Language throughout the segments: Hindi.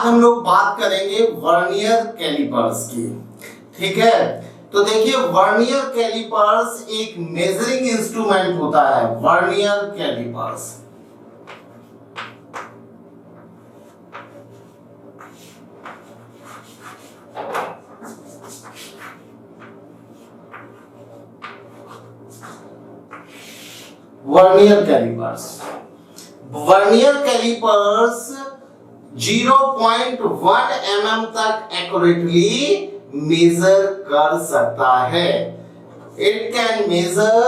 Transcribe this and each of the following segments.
आज हम लोग बात करेंगे वर्नियर कैलिपर्स की। ठीक है, तो देखिए वर्नियर कैलिपर्स एक मेजरिंग इंस्ट्रूमेंट होता है। Vernier callipers vernier callipers 0.1 mm तक एक्यूरेटली मेजर कर सकता है। It can measure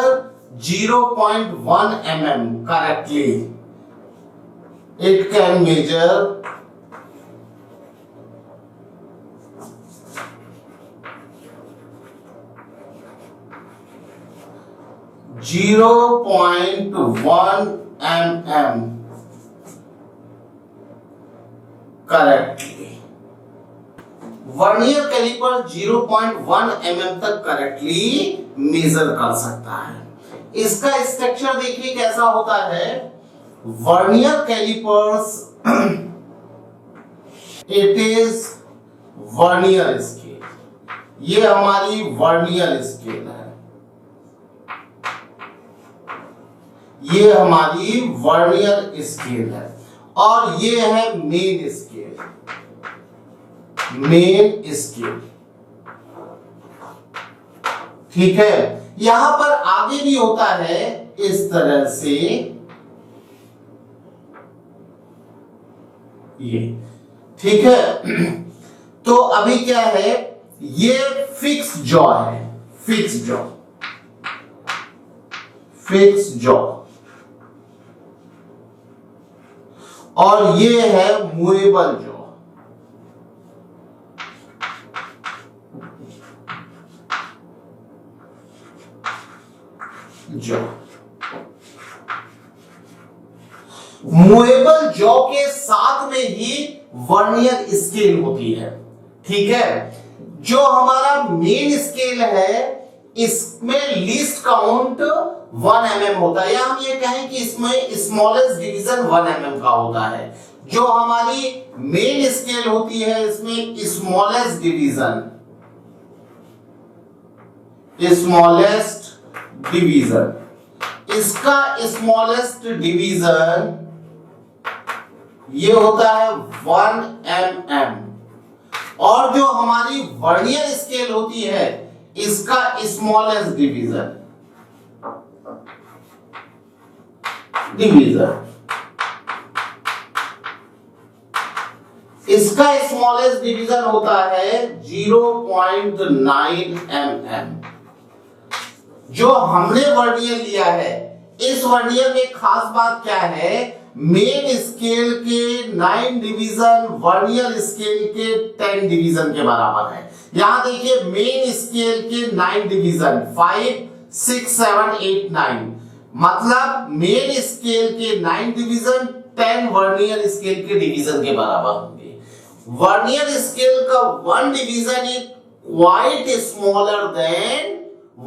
0.1 mm correctly. It can measure 0.1 mm correctly. Vernier caliper 0.1 mm तक करेक्टली मेजर कर सकता है। इसका स्ट्रक्चर देखिए कैसा होता है। Vernier callipers it is vernier scale, ये हमारी वर्नियर स्केल है, ये हमारी वर्नियर स्केल है, और ये है मेन स्केल। मेन स्केल ठीक है। यहां पर आगे भी होता है इस तरह से, ये ठीक है। तो अभी क्या है, ये फिक्स जॉ है, फिक्स जॉ, फिक्स जॉ, और ये है मूवेबल जॉ। मूवेबल जॉ के साथ में ही वर्नियर स्केल होती है। ठीक है, जो हमारा मेन स्केल है इसमें लीस्ट काउंट 1 mm होता है, या हम ये कहें कि इसमें स्मॉलेस्ट डिवीजन 1 mm का होता है। जो हमारी मेन स्केल होती है इसमें स्मॉलेस्ट डिवीजन, स्मॉलेस्ट डिवीजन, इसका स्मॉलेस्ट डिवीजन ये होता है 1 mm। और जो हमारी वर्नियर स्केल होती है इसका स्मॉलेस्ट डिवीजन इसका स्मॉलेस्ट डिवीजन होता है 0.9 mm। जो हमने वर्नियर लिया है, इस वर्नियर में खास बात क्या है, मेन स्केल के 9 डिवीजन वर्नियर स्केल के 10 डिवीजन के बराबर है। यहां देखिए मेन स्केल के 9 डिवीजन 5, 6, 7, 8, 9, मतलब मेन स्केल के 9 डिवीजन 10 वर्नियर स्केल के डिवीजन के बराबर होंगे। वर्नियर स्केल का 1 division is quite smaller than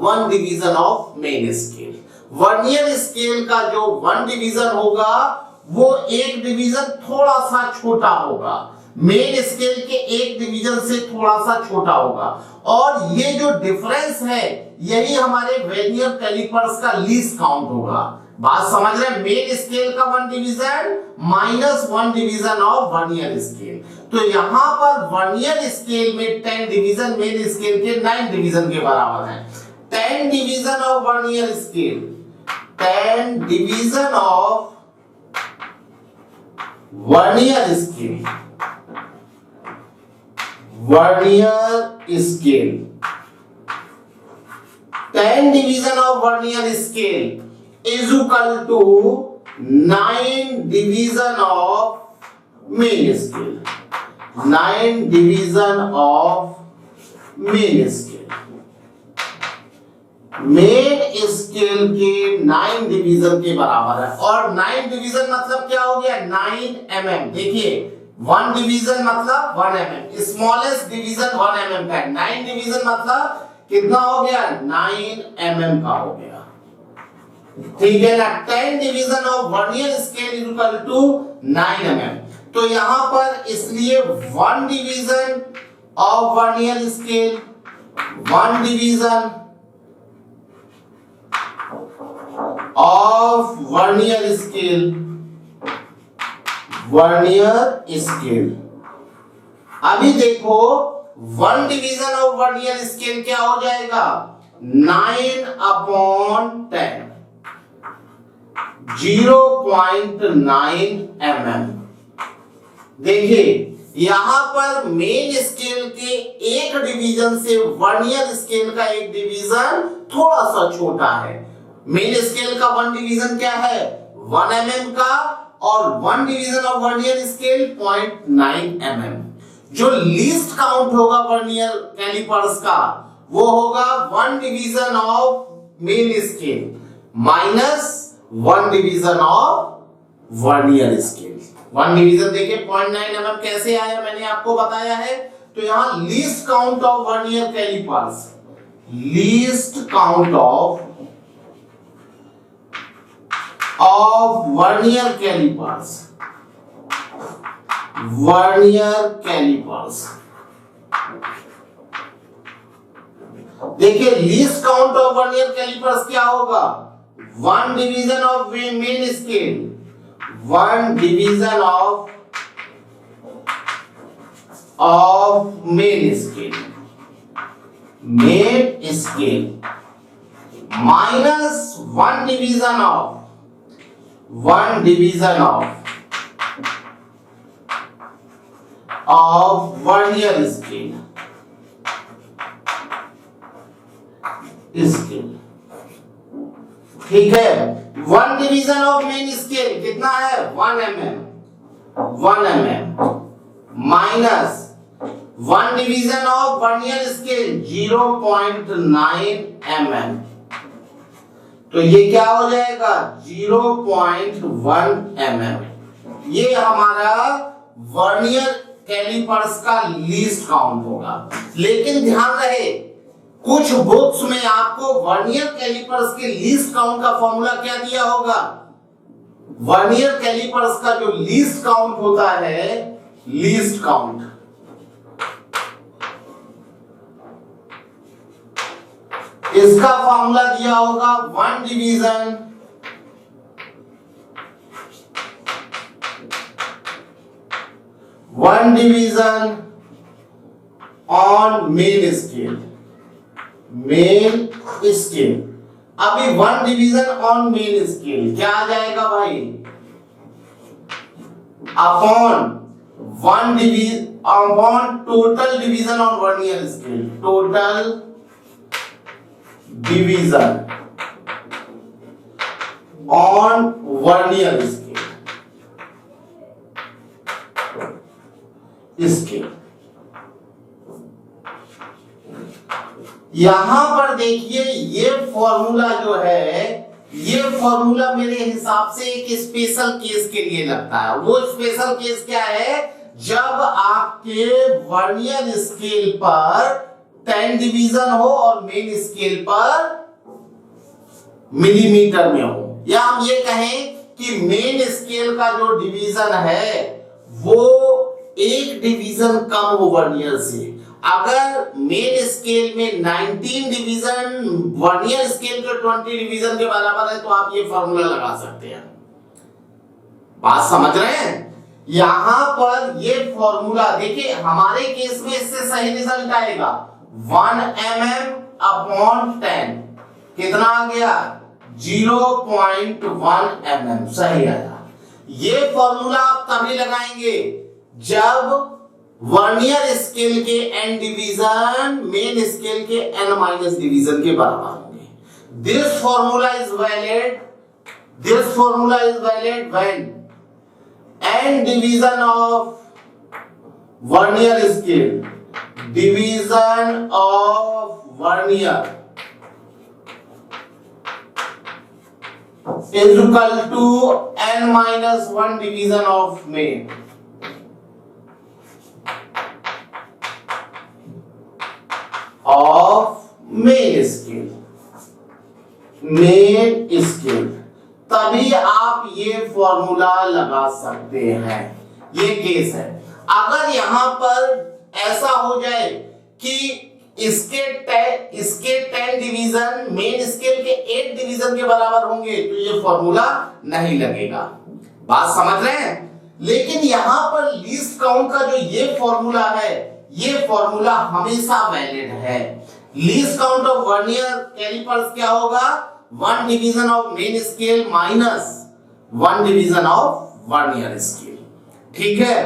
1 division of main scale. Vernier scale का जो 1 डिवीजन होगा वो एक डिवीजन थोड़ा सा छोटा होगा, मेन स्केल के एक डिवीजन से थोड़ा सा छोटा होगा। और ये जो डिफरेंस है यही हमारे वर्नियर कैलिपर्स का लीस्ट काउंट होगा। बात समझ रहे हैं, मेन स्केल का 1 division minus 1 division of vernier scale. तो यहां पर वर्नियर स्केल में 10 डिवीजन मेन स्केल के 9 डिवीजन के बराबर है। 10 division of vernier scale, 10 division of vernier scale, vernier scale, 10 division of vernier scale is equal to 9 division of main scale, 9 division of main scale. Main scale के 9 डिवीजन के बराबर है। और 9 डिवीजन मतलब क्या हो गया, 9 mm। देखिए 1 डिवीजन मतलब 1 mm, स्मॉलेस्ट डिवीजन 1 mm का है। 9 डिवीजन मतलब कितना हो गया, 9 mm का हो गया। ठीक है ना। 10 division of vernier scale is equal to 9 mm। तो यहां पर इसलिए one division of vernier scale, one division of vernier scale, vernier scale. अभी देखो one division of vernier scale क्या हो जाएगा, 9/10, 0.9 mm। देखिए यहां पर मेन स्केल के एक डिवीजन से वर्नियर स्केल का एक डिवीजन थोड़ा सा छोटा है। मेन स्केल का वन डिवीजन क्या है, 1 mm का, और one division of vernier scale 0.9 mm। जो लीस्ट काउंट होगा वर्नियर कैलिपर्स का वो होगा one division of main scale minus one division of vernier scale. One division देखिए 0.9 mm कैसे आया मैंने आपको बताया है। तो यहां least count of vernier callipers, least count of vernier callipers, vernier callipers. देखिए least count of vernier callipers क्या होगा, one division of main scale, one division of main scale, main scale minus one division of vernier scale, scale. ठीक है, one division of main scale कितना है, 1 mm minus one division of vernier scale 0.9 mm। तो ये क्या हो जाएगा 0.1 mm। ये हमारा वर्नियर कैलिपर्स का लीस्ट काउंट होगा। लेकिन ध्यान रहे कुछ बुक्स में आपको वर्नियर कैलिपर्स के लीस्ट काउंट का फॉर्मूला क्या दिया होगा, वर्नियर कैलिपर्स का जो लीस्ट काउंट होता है, लीस्ट काउंट, इसका फॉर्मूला दिया होगा one division on main scale, main scale. अभी one division on main scale क्या आ जाएगा भाई, upon one division upon total division on vernier scale, total division on vernier scale, scale. यहां पर देखिए ये फॉर्मूला जो है, ये फॉर्मूला मेरे हिसाब से एक स्पेशल केस के लिए लगता है। वो स्पेशल केस क्या है, जब आपके वर्नियर स्केल पर 10 डिवीजन हो और मेन स्केल पर मिलीमीटर में हो, या हम ये कहें कि मेन स्केल का जो डिवीजन है वो एक डिवीजन कम हो वर्नियर से। अगर मेन स्केल में 19 डिवीजन वर्नियर स्केल के 20 डिवीजन के बराबर है तो आप ये फॉर्मूला लगा सकते हैं। बात समझ रहे हैं? यहां पर ये फॉर्मूला देखिए, हमारे केस में इससे सही रिजल्ट आएगा 1 mm अपॉन 10 कितना आ गया 0.1 mm, सही आया। ये फॉर्मूला आप तभी लगाएंगे जब वर्नियर स्केल के n डिवीजन मेन स्केल के n माइनस डिवीजन के बराबर होंगे। This formula is valid when n division of vernier scale, division of vernier is equal to n minus 1 division of main। Of main scale, main scale, तभी आप ये फॉर्मूला लगा सकते हैं। ये केस है। अगर यहां पर ऐसा हो जाए कि इसके 10 डिवीजन मेन स्केल के 8 डिवीजन के बराबर होंगे तो ये फॉर्मूला नहीं लगेगा। बात समझ रहे हैं? लेकिन यहां पर लीस्ट काउंट का जो ये फॉर्मूला है, ये फॉर्मूला हमेशा वैलिड है। Least count of vernier callipers क्या होगा? 1 division of main scale minus 1 division of vernier scale. ठीक है,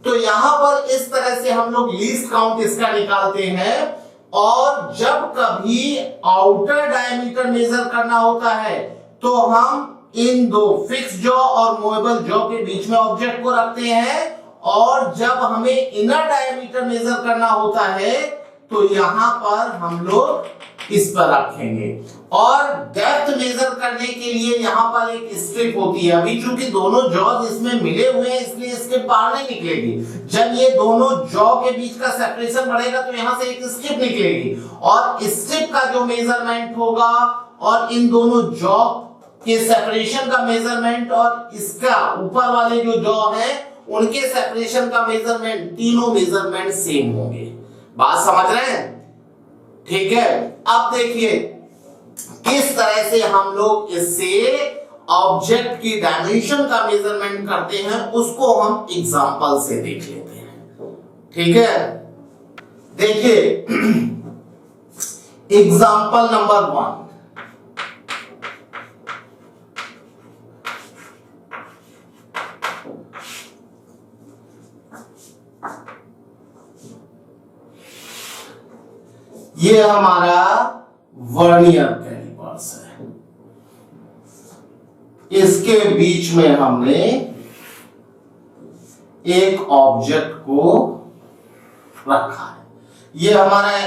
तो यहां पर इस तरह से हम लोग लीस्ट काउंट इसका निकालते हैं। और जब कभी आउटर डायमीटर मेजर करना होता है तो हम इन दो फिक्स जॉ और मूवेबल जॉ के बीच में ऑब्जेक्ट को रखते हैं, और जब हमें इनर डायमीटर मेजर करना होता है तो यहां पर हम लोग इस पर रखेंगे। और डेप्थ मेजर करने के लिए यहां पर एक स्ट्रिप होती है। अभी चूंकि दोनों जॉज इसमें मिले हुए हैं इसलिए स्ट्रिप बाहर नहीं निकलेगी। जब ये दोनों जॉ के बीच का सेपरेशन बढ़ेगा तो यहां से एक स्ट्रिप निकलेगी, और स्ट्रिप का जो मेजरमेंट होगा और इन दोनों जॉ के सेपरेशन का मेजरमेंट और इसका ऊपर वाले जो जॉ है उनके सेपरेशन का मेजरमेंट, तीनों मेजरमेंट सेम होंगे। बात समझ रहे हैं? ठीक है, अब देखिए किस तरह से हम लोग इससे ऑब्जेक्ट की डायमेंशन का मेजरमेंट करते हैं, उसको हम एग्जांपल से देख लेते हैं। ठीक है, देखिए एग्जांपल नंबर 1। ये हमारा वर्नियर कैलिपर्स है। इसके बीच में हमने एक ऑब्जेक्ट को रखा है। ये हमारा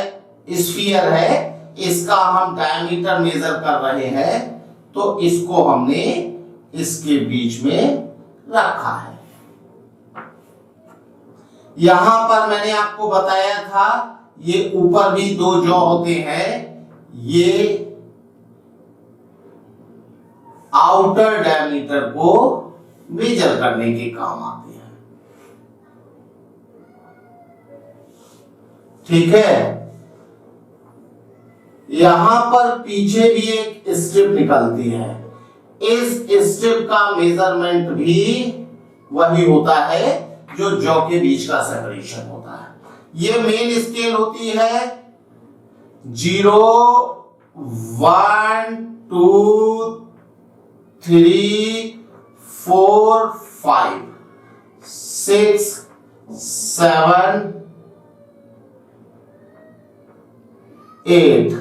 स्फीयर है, इसका हम डायमीटर मेजर कर रहे हैं, तो इसको हमने इसके बीच में रखा है। यहां पर मैंने आपको बताया था ये ऊपर भी दो जॉ होते हैं, ये आउटर डायमीटर को मेजर करने के काम आते हैं। ठीक है, यहां पर पीछे भी एक स्ट्रिप निकलती है, इस स्ट्रिप का मेजरमेंट भी वही होता है जो जॉ के बीच का सेपरेशन होता है। ये मेन स्केल होती है 0 1 2 3 4 5 6 7 8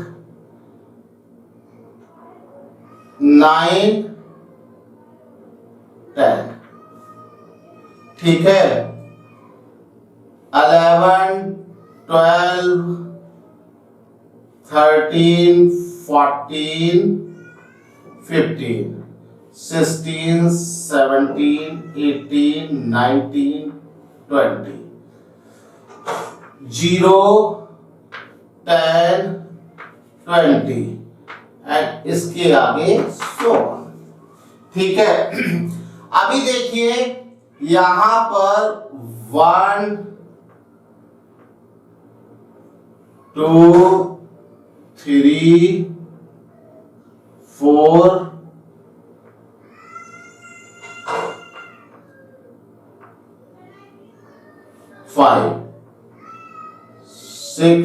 9 10। ठीक है, 11 12 13 14 15 16 17 18 19 20 0 10 20 एंड इसके आगे 100। ठीक है, अभी देखिए यहां पर 1 2 3 4 5 6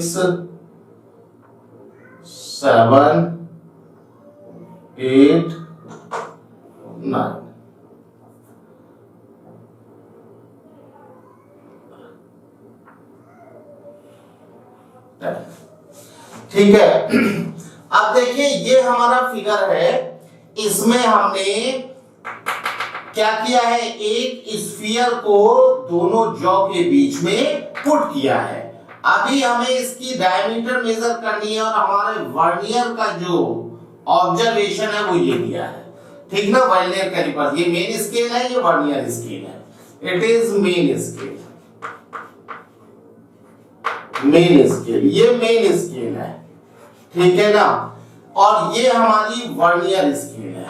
7 8 9। ठीक है, अब देखिए ये हमारा फिगर है, इसमें हमने क्या किया है, एक स्फीयर को दोनों जॉ के बीच में पुट किया है। अभी हमें इसकी डायमीटर मेजर करनी है और हमारे वर्नियर का जो ऑब्जर्वेशन है वो ये दिया है। ठीक ना, वर्नियर कैलिपर, ये मेन स्केल है, ये वर्नियर स्केल है। It is main scale, main scale, ये मेन स्केल है। ठीक है ना, और ये हमारी वर्नियर स्केल है,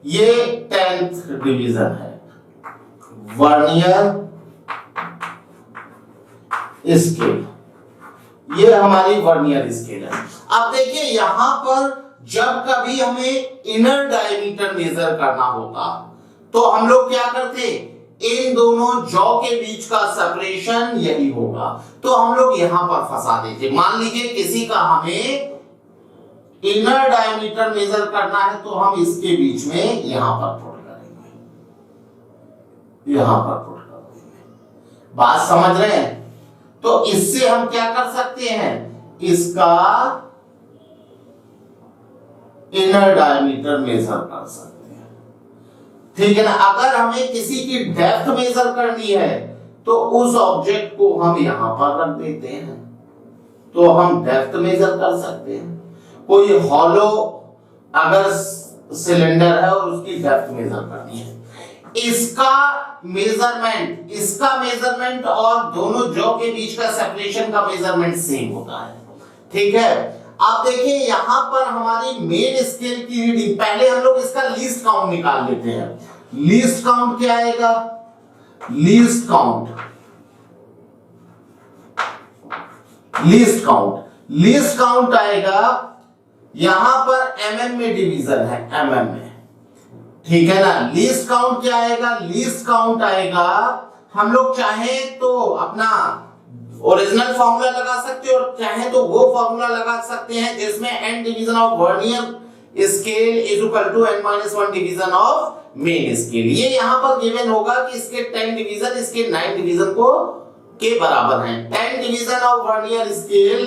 ये 10th डिवीजन है। वर्नियर स्केल, ये हमारी वर्नियर स्केल है। अब देखिए यहां पर जब कभी हमें इनर डायमीटर मेजर करना होता तो हम लोग क्या करते, इन दोनों जॉ के बीच का सेपरेशन यही होगा, तो हम लोग यहां पर फंसा देते। मान लीजिए किसी का हमें इनर डायमीटर मेजर करना है तो हम इसके बीच में यहां पर पुट करेंगे, यहां पर पुट करेंगे। बात समझ रहे हैं? तो इससे हम क्या कर सकते हैं, इसका इनर डायमीटर मेजर कर सकते हैं, ठीक है ना। अगर हमें किसी की डेप्थ मेजर करनी है तो उस ऑब्जेक्ट को हम यहां पर रख देते हैं, तो हम डेप्थ मेजर कर सकते हैं। कोई हॉलो अगर सिलेंडर है और उसकी डेप्थ मेजर करनी है, इसका मेजरमेंट और दोनों जॉ के बीच का सेपरेशन का मेजरमेंट सेम होता है, ठीक है। आप देखिए यहां पर हमारी मेन स्केल की रीडिंग, पहले हम लोग इसका लीस्ट काउंट निकाल लेते हैं। लीस्ट काउंट क्या आएगा, लीस्ट काउंट आएगा, यहां पर mm में डिवीजन है, mm में, ठीक है ना। लीस्ट काउंट क्या आएगा, लीस्ट काउंट आएगा, हम लोग चाहे तो अपना ओरिजिनल फॉर्मूला लगा सकते हैं और चाहे तो वो फॉर्मूला लगा सकते हैं जिसमें n division of vernier scale is equal to n-1 division of main scale. ये यहां पर गिवन होगा कि इसके 10 डिवीजन इसके 9 डिवीजन को के बराबर हैं। 10 division of vernier scale,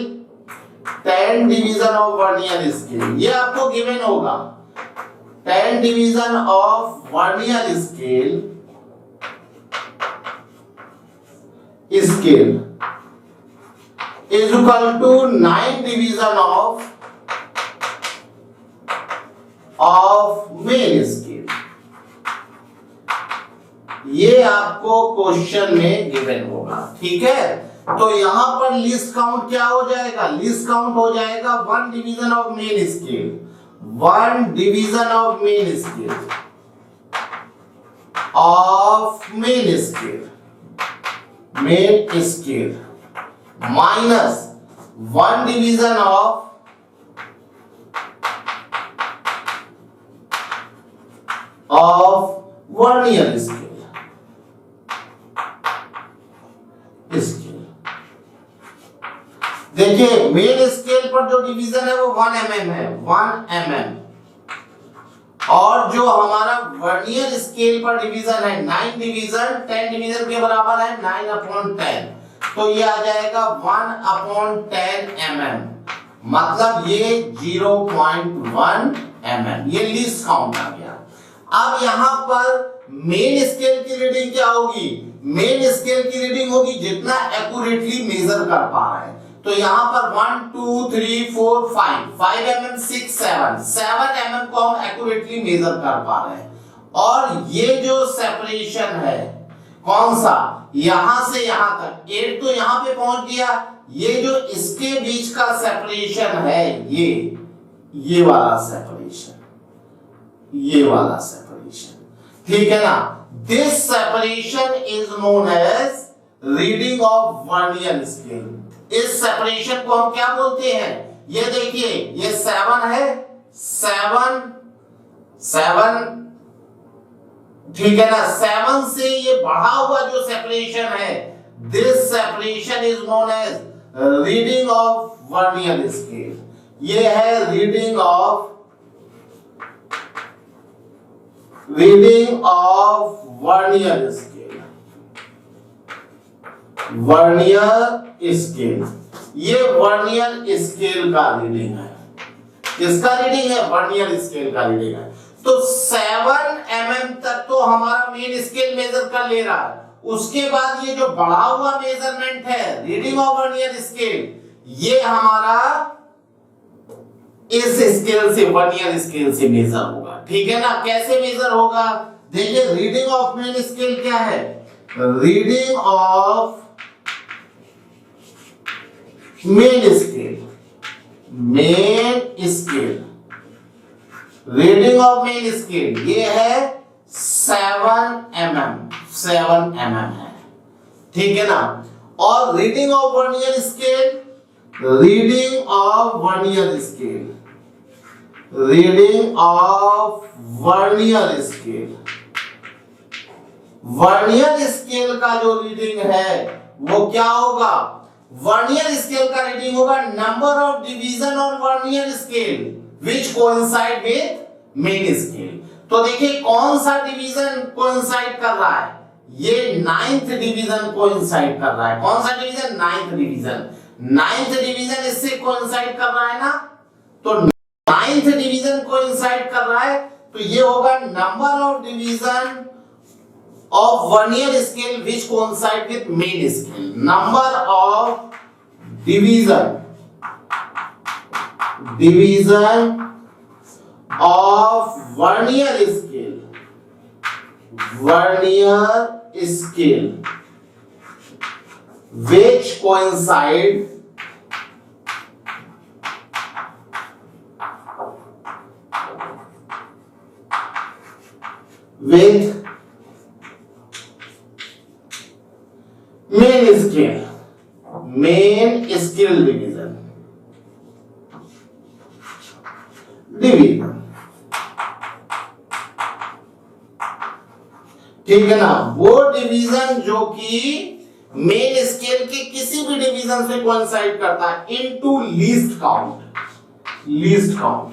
10 division of vernier scale, ये आपको गिवन होगा। 10 division of vernier scale is equal to 9 division of main scale. ये आपको क्वेश्चन में गिवन होगा, ठीक है। तो यहां पर लिस्ट काउंट क्या हो जाएगा, लिस्ट काउंट हो जाएगा 1 division of main scale, 1 division of main scale of main scale minus 1 division of vernier scale. देखिए मेन स्केल पर जो डिवीजन है वो 1 mm है, 1 mm, और जो हमारा वर्नियर स्केल पर डिवीजन है 9 डिवीजन, 10 डिवीजन के बराबर है 9/10, तो ये आ जाएगा 1/10 mm, मतलब ये 0.1 mm, ये लीस्ट काउंट आ गया। अब यहां पर मेन स्केल की रीडिंग क्या होगी, मेन स्केल की रीडिंग होगी जितना एक्यूरेटली मेजर कर पा रहे हैं। तो यहां पर 1 2 3 4 5 mm 6 7 mm को हम एक्यूरेटली मेजर कर पा रहे हैं। और ये जो सेपरेशन है कौन सा, यहां से यहां तक, 8 तो यहां पे पहुंच गया, ये जो इसके बीच का सेपरेशन है ये वाला सेपरेशन, ये वाला सेपरेशन, ठीक है ना। This separation is known as reading of vernier scale. इस सेपरेशन को हम क्या बोलते हैं, ये देखिए ये 7 है, 7 ठीक है ना, 7 से ये बढ़ा हुआ जो सेपरेशन है, this separation is known as reading of vernier scale. ये है reading of vernier scale, vernier scale, ये वर्नियर स्केल का रीडिंग है। किसका रीडिंग है, वर्नियर स्केल का रीडिंग है। तो 7 mm तक तो हमारा मेन स्केल मेजर कर ले रहा है, उसके बाद ये जो बढ़ा हुआ मेजरमेंट है रीडिंग ऑफ वर्नियर स्केल, ये हमारा इस स्केल से, वर्नियर स्केल से मेजर होगा, ठीक है ना। कैसे मेजर होगा, देखिए रीडिंग ऑफ मेन स्केल क्या है, reading of main scale, reading of main scale ये है 7 mm, 7 mm है, ठीक है ना। और reading of vernier scale, reading of vernier scale, reading of vernier scale, vernier scale का जो रीडिंग है वो क्या होगा, वर्नियर स्केल का रीडिंग होगा number of division on vernier scale which coincide with main scale. तो देखिए कौन सा डिवीजन कोइंसाइड कर रहा है, ये 9th डिवीजन कोइंसाइड कर रहा है। कौन सा division, 9th division, 9th division इससे कोइंसाइड कर रहा है ना, तो 9th डिवीजन कोइंसाइड कर रहा है, तो ये होगा number of division of vernier scale which coincide with main scale, number of division of vernier scale which coincide with main scale division, ठीक है ना। वो डिवीजन जो कि मेन स्केल के किसी भी डिवीजन से कोइंसाइड करता है into least count, least count,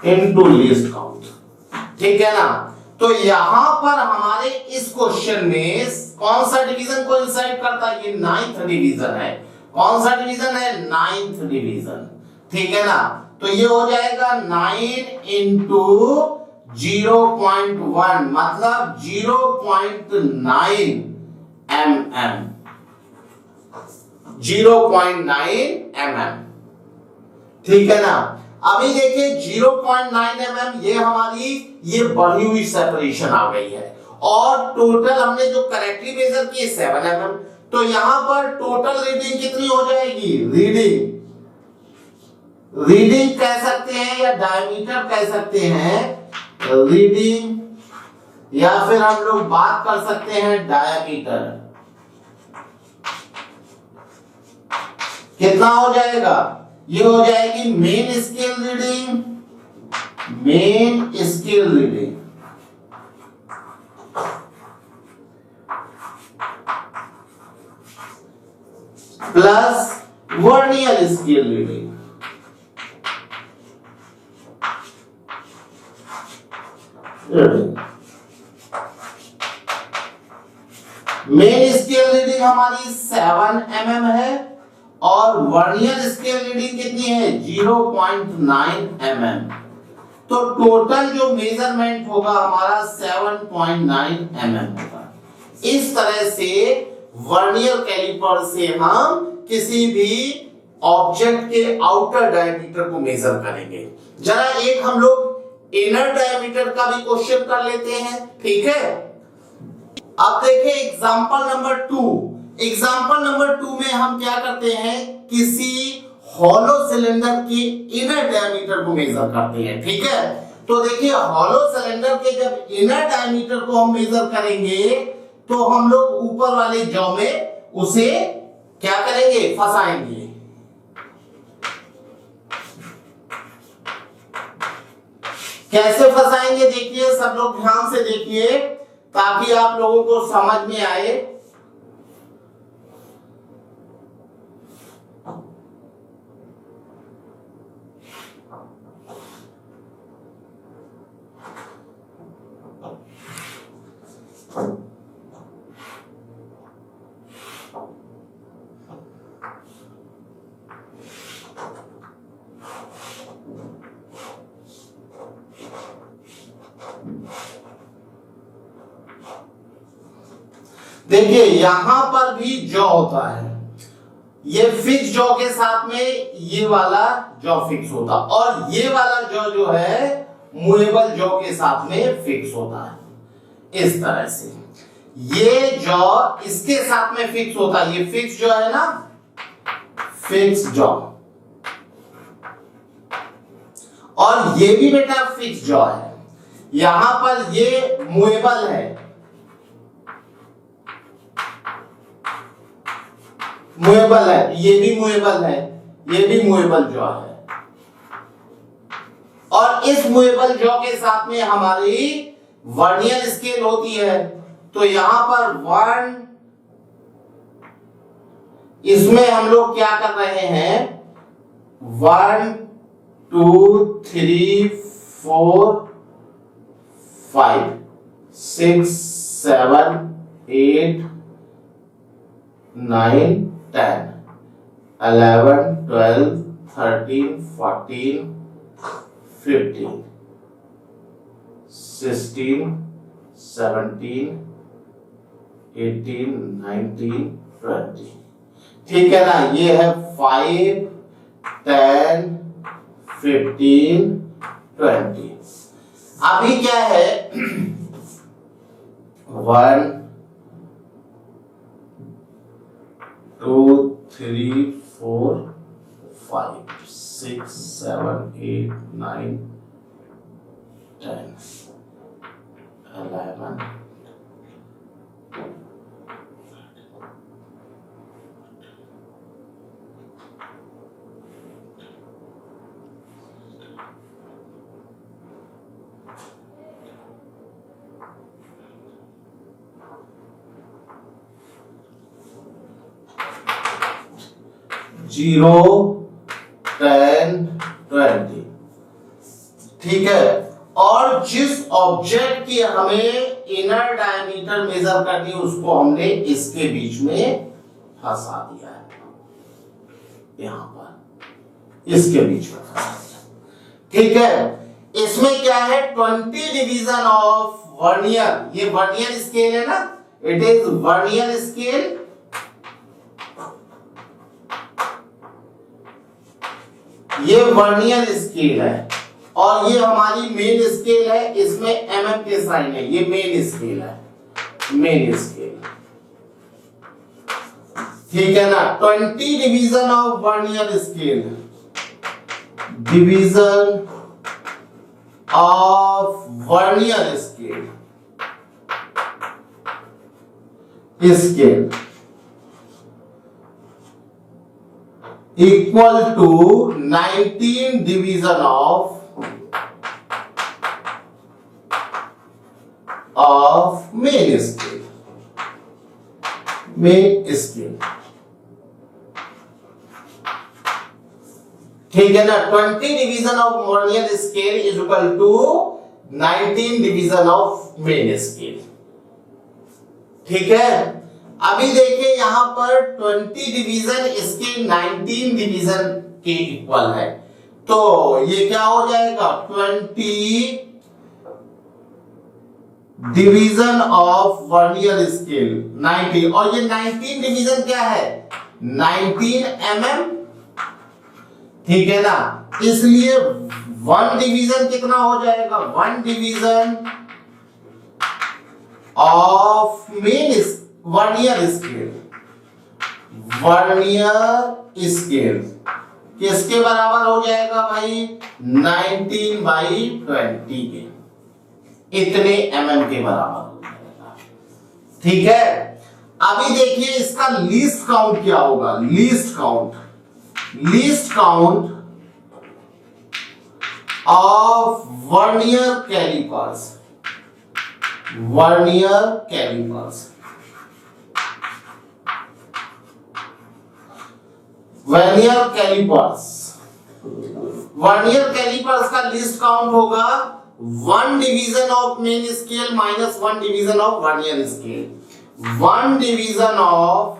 into least count, ठीक है ना। तो यहां पर हमारे इस क्वेश्चन में कौन सा डिवीजन कोइंसाइड करता है, ये 9th डिवीजन है। कौन सा डिवीजन है, 9th डिवीजन, ठीक है ना। तो ये हो जाएगा 9 इंटू 0.1 मतलब 0.9 mm, 0.9 mm, ठीक है ना। अभी देखिए 0.9 mm ये हमारी ये बढ़ी हुई सेपरेशन आ गई है, और टोटल हमने जो करेक्टली मेजर की 7 mm, तो यहां पर टोटल रीडिंग कितनी हो जाएगी, रीडिंग कह सकते हैं या डायमीटर कह सकते हैं, रीडिंग या फिर हम लोग बात कर सकते हैं डायमीटर। कितना हो जाएगा, ये हो जाएगी main scale reading, main scale reading plus vernier scale reading, main scale reading हमारी 7 mm है और वर्नियर स्केल रीडिंग कितनी है, 0.9 mm। तो टोटल जो मेजरमेंट होगा हमारा 7.9 mm होगा। इस तरह से वर्नियर कैलिपर से हम किसी भी ऑब्जेक्ट के आउटर डायमीटर को मेजर करेंगे। जरा एक हम लोग इनर डायमीटर का भी क्वेश्चन कर लेते हैं, ठीक है। अब देखिए एग्जांपल नंबर 2, एग्जांपल नंबर 2 में हम क्या करते हैं, किसी हॉलो सिलेंडर के इनर डायमीटर को मेजर करते हैं, ठीक है। तो देखिए हॉलो सिलेंडर के जब इनर डायमीटर को हम मेजर करेंगे तो हम लोग ऊपर वाले जॉ में उसे क्या करेंगे, फंसाएंगे। कैसे फंसाएंगे देखिए, सब लोग ध्यान से देखिए ताकि आप लोगों को समझ में आए। देखिए यहां पर भी जॉ होता है, ये फिक्स जॉ के साथ में ये वाला जॉ फिक्स होता, और ये वाला जॉ जो है मूवेबल जॉ के साथ में फिक्स होता है। इस तरह से ये जॉ इसके साथ में फिक्स होता है, ये फिक्स जॉ है ना, फिक्स जॉ, और ये भी बेटा फिक्स जॉ है। यहां पर ये मूवेबल है, मूवेबल है, ये भी मूवेबल है, ये भी मूवेबल जॉ है। और इस मूवेबल जॉ के साथ में हमारी वर्नियर स्केल होती है। तो यहां पर 1, इसमें हम लोग क्या कर रहे हैं, 1 2 3 4 5 6 7 8 9 10 11 12 13 14 15 16 17 18 19 20। ठीक है ना, ये है 5 10 15 20। अभी क्या है 1 2 3 4 5 6 7 8 9 10 11 0 10 20। ठीक है, और जिस ऑब्जेक्ट की हमें इनर डायमीटर मेजर करनी है उसको हमने इसके बीच में फंसा दिया है, यहां पर इसके बीच में फंसा दिया। ठीक है, इसमें क्या है 20 डिवीजन ऑफ वर्नियर, ये वर्नियर स्केल है ना, इट इज वर्नियर स्केल, ये वर्नियर स्केल है और ये हमारी मेन स्केल है, इसमें एमएम के साइन है, ये मेन स्केल है, मेन स्केल। ठीक है ना, 20 division of vernier scale, division of vernier scale, scale equal to 19 division of main scale, main scale। ठीक है ना, 20 division of vernier scale is equal to 19 division of main scale. ठीक है, अभी देखिए यहां पर 20 डिवीजन इसके 19 डिवीजन के इक्वल है, तो ये क्या हो जाएगा 20 डिवीजन ऑफ वर्नियर स्केल 19, और ये 19 डिवीजन क्या है 19 mm। ठीक है ना, इसलिए 1 डिवीजन कितना हो जाएगा, 1 division of main vernier scale, vernier scale किसके बराबर हो जाएगा भाई 19/20 के, इतने mm के बराबर हो जाएगा। ठीक है, अभी देखिए इसका लीस्ट काउंट क्या होगा, least count of vernier callipers, vernier callipers, vernier callipers, vernier calipers का लिस्ट काउंट होगा 1 division of main scale minus 1 division of vernier scale, 1 division of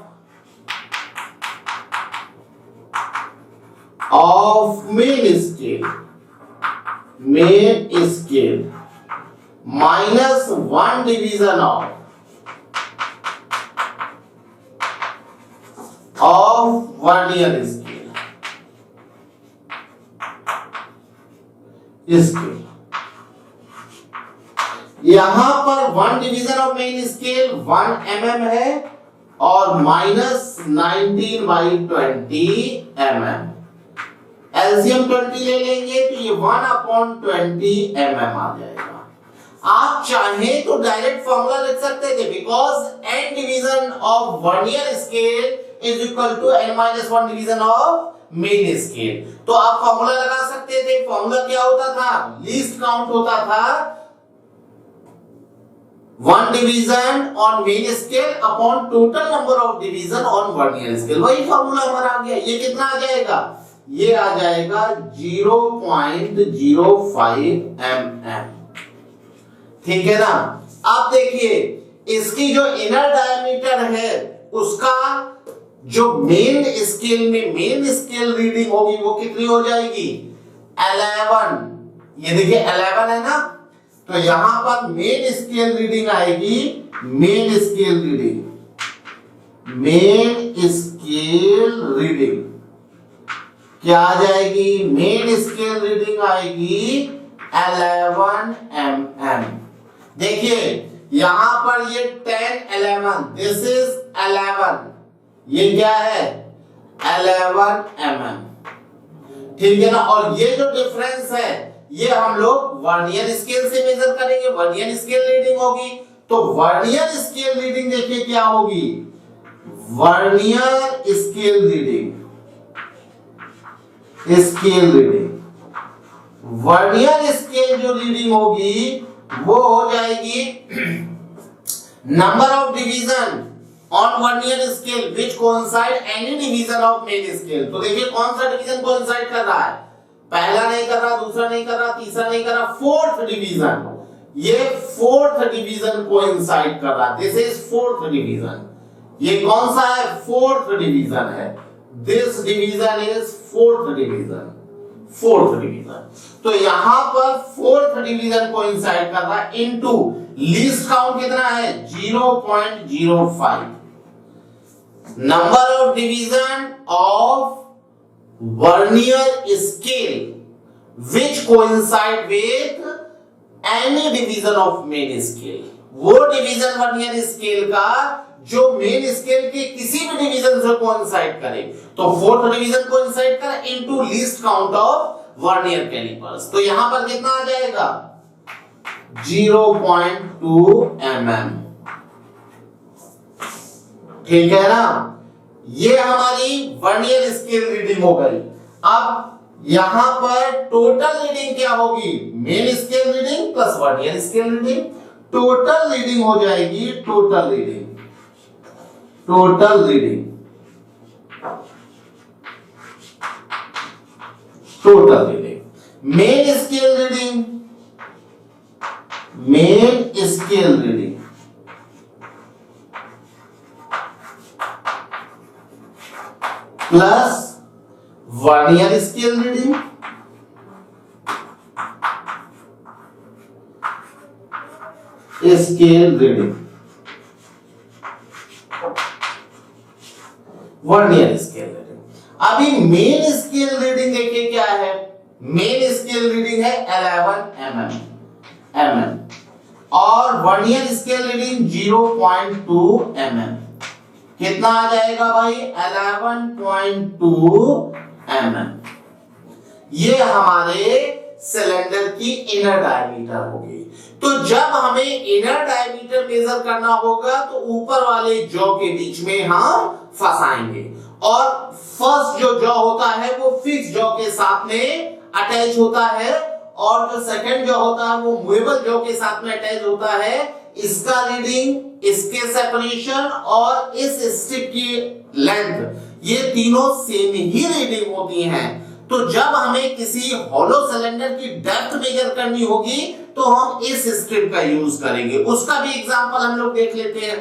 main scale minus 1 division of vernier scale, scale यहां पर 1 division of main scale 1 mm है और माइनस 19/20 mm, एलसीएम 20 ले लेंगे तो ये 1/20 mm आ जाएगा। आप चाहें तो डायरेक्ट फॉर्मूला लिख सकते थे, because n division of vernier scale is equal to n-1 division of main scale. तो आप फॉर्मूला लगा सकते थे। फॉर्मूला क्या होता था? लीस्ट काउंट होता था 1 division on main scale upon total number of division on vernier scale. वही फॉर्मूला हमारा आ गया। ये कितना आ जाएगा? ये आ जाएगा 0.05 mm। ठीक है ना? अब देखिए इसकी जो इनर डायमीटर है उसका जो मेन स्केल में मेन स्केल रीडिंग होगी वो कितनी हो जाएगी? 11। ये देखिए 11 है ना, तो यहां पर मेन स्केल रीडिंग आएगी, main scale reading, main scale reading क्या आ जाएगी? मेन स्केल रीडिंग आएगी 11 mm। देखिए यहां पर ये 10 11, दिस इज 11, ये क्या है? 11 mm। ठीक है ना? और ये जो डिफरेंस है ये हम लोग वर्नियर स्केल से मेजर करेंगे, वर्नियर स्केल रीडिंग होगी। तो वर्नियर स्केल रीडिंग देखिए क्या होगी? Vernier scale reading, scale reading, vernier scale जो रीडिंग होगी वो हो जाएगी number of division on vernier scale which coincide any division of main scale. तो देखिए कौन सा डिवीजन कोइंसाइड कर रहा है? पहला नहीं कर रहा, दूसरा नहीं कर रहा, तीसरा नहीं कर रहा, फोर्थ डिवीजन। ये फोर्थ डिवीजन कोइंसाइड कर रहा है। This is fourth division. ये कौन सा है? फोर्थ डिवीजन है। This division is fourth division, fourth division. तो यहां पर फोर्थ डिवीजन कोइंसाइड कर रहा है इनटू लीस्ट काउंट कितना है? 0.05। Number of division of vernier scale which coincide with any division of main scale. वो डिवीजन वर्नियर स्केल का जो मेन स्केल के किसी भी डिवीजन से कोइंसाइड करे। तो फोर्थ डिवीजन कोइंसाइड कर into least count of vernier calipers. तो यहां पर कितना आ जाएगा? 0.2 mm। ठीक है ना? ये हमारी वर्नियर स्केल रीडिंग हो गई। अब यहां पर टोटल रीडिंग क्या होगी? Main scale reading plus vernier scale reading. Total reading हो जाएगी, total reading, total reading, total reading. Main scale reading, main scale reading plus vernier scale reading scale reading, vernier scale reading. अभी मेन स्केल रीडिंग देखिए क्या है? मेन स्केल रीडिंग है 11 mm और वर्नियर स्केल रीडिंग 0.2 mm। कितना आ जाएगा भाई? 11.2 mm। ये हमारे सिलेंडर की इनर डायमीटर होगी। तो जब हमें इनर डायमीटर मेजर करना होगा तो ऊपर वाले जॉ के बीच में हम फंसाएंगे और फर्स्ट जो जॉ होता है वो फिक्स जॉ के साथ में अटैच होता है और जो सेकंड जॉ होता है वो मूवेबल जॉ के साथ में अटैच होता है। इसका रीडिंग, इसके सेपरेशन और इस स्ट्रिप की लेंथ, ये तीनों सेम ही रीडिंग होती हैं। तो जब हमें किसी हॉलो सिलेंडर की डेप्थ मेजर करनी होगी तो हम इस स्ट्रिप का यूज करेंगे। उसका भी एग्जांपल हम लोग देख लेते हैं।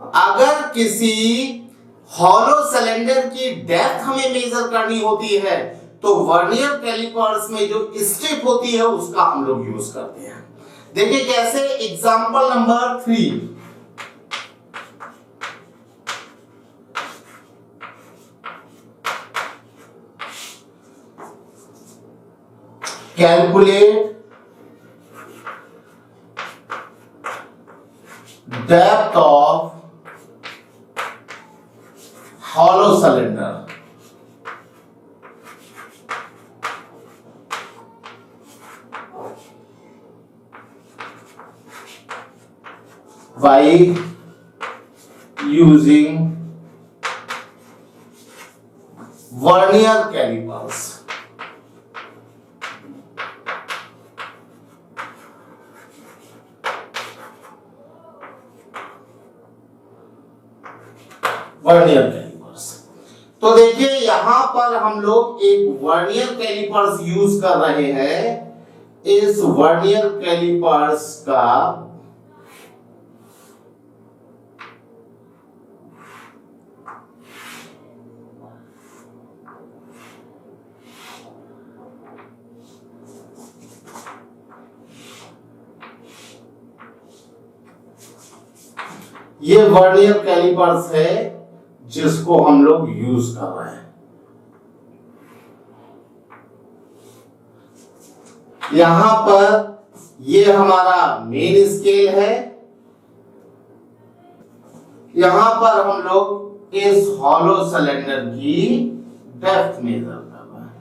अगर किसी हॉलो सिलेंडर की डेप्थ हमें मेजर करनी होती है तो वर्नियर कैलिपर्स में जो स्ट्रिप होती है उसका हम लोग यूज करते हैं। देखिए कैसे, example number 3। Calculate depth of hollow cylinder. by using vernier calipers. Vernier calipers. तो देखिए यहां पर हम लोग एक वर्नियर कैलिपर्स यूज कर रहे हैं। इस वर्नियर कैलिपर्स का ये वर्नियर कैलिपर्स है जिसको हम लोग यूज कर रहे हैं। यहां पर ये हमारा मेन स्केल है। यहां पर हम लोग इस हॉलो सिलेंडर की डेप्थ मेजर कर रहे हैं।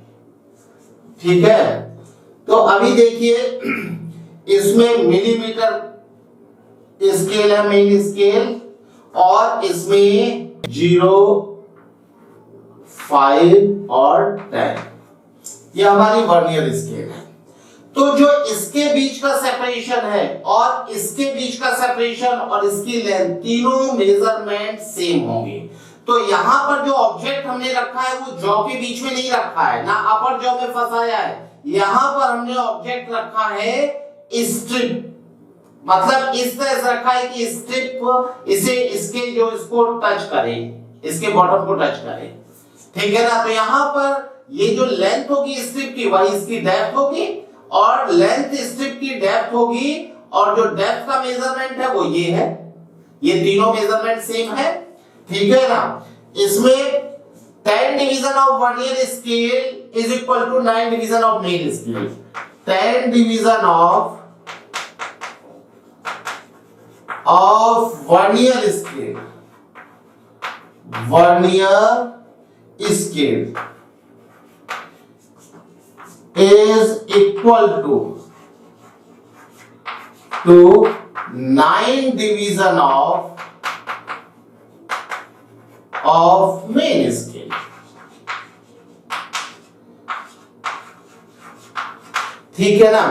ठीक है, तो अभी देखिए इसमें मिलीमीटर स्केल है, मेन स्केल, और इसमें 0, 5 और 10 ये हमारी वर्नियर स्केल है। तो जो इसके बीच का सेपरेशन है और इसके बीच का सेपरेशन और इसकी लेंथ, तीनों मेजरमेंट सेम होंगे। तो यहां पर जो ऑब्जेक्ट हमने रखा है वो जॉ के बीच में नहीं रखा है, ना अपर जॉ में फंसाया है। यहां पर हमने ऑब्जेक्ट रखा है स्ट्रिप, मतलब इस तरह से रखा है कि स्ट्रिप इसे इसके जो इसको टच करे, इसके बॉटम को टच करे। ठीक है ना, तो यहां पर ये जो लेंथ होगी स्ट्रिप की वही इसकी डेप्थ होगी, और लेंथ स्ट्रिप की डेप्थ होगी, और जो डेप्थ का मेजरमेंट है वो ये है। ये तीनों मेजरमेंट सेम है। ठीक है ना, इसमें 10 division of vernier scale is equal to 9 division of main scale. 10 division of vernier scale, vernier scale is equal to 9 division of main scale। ठीक है ना,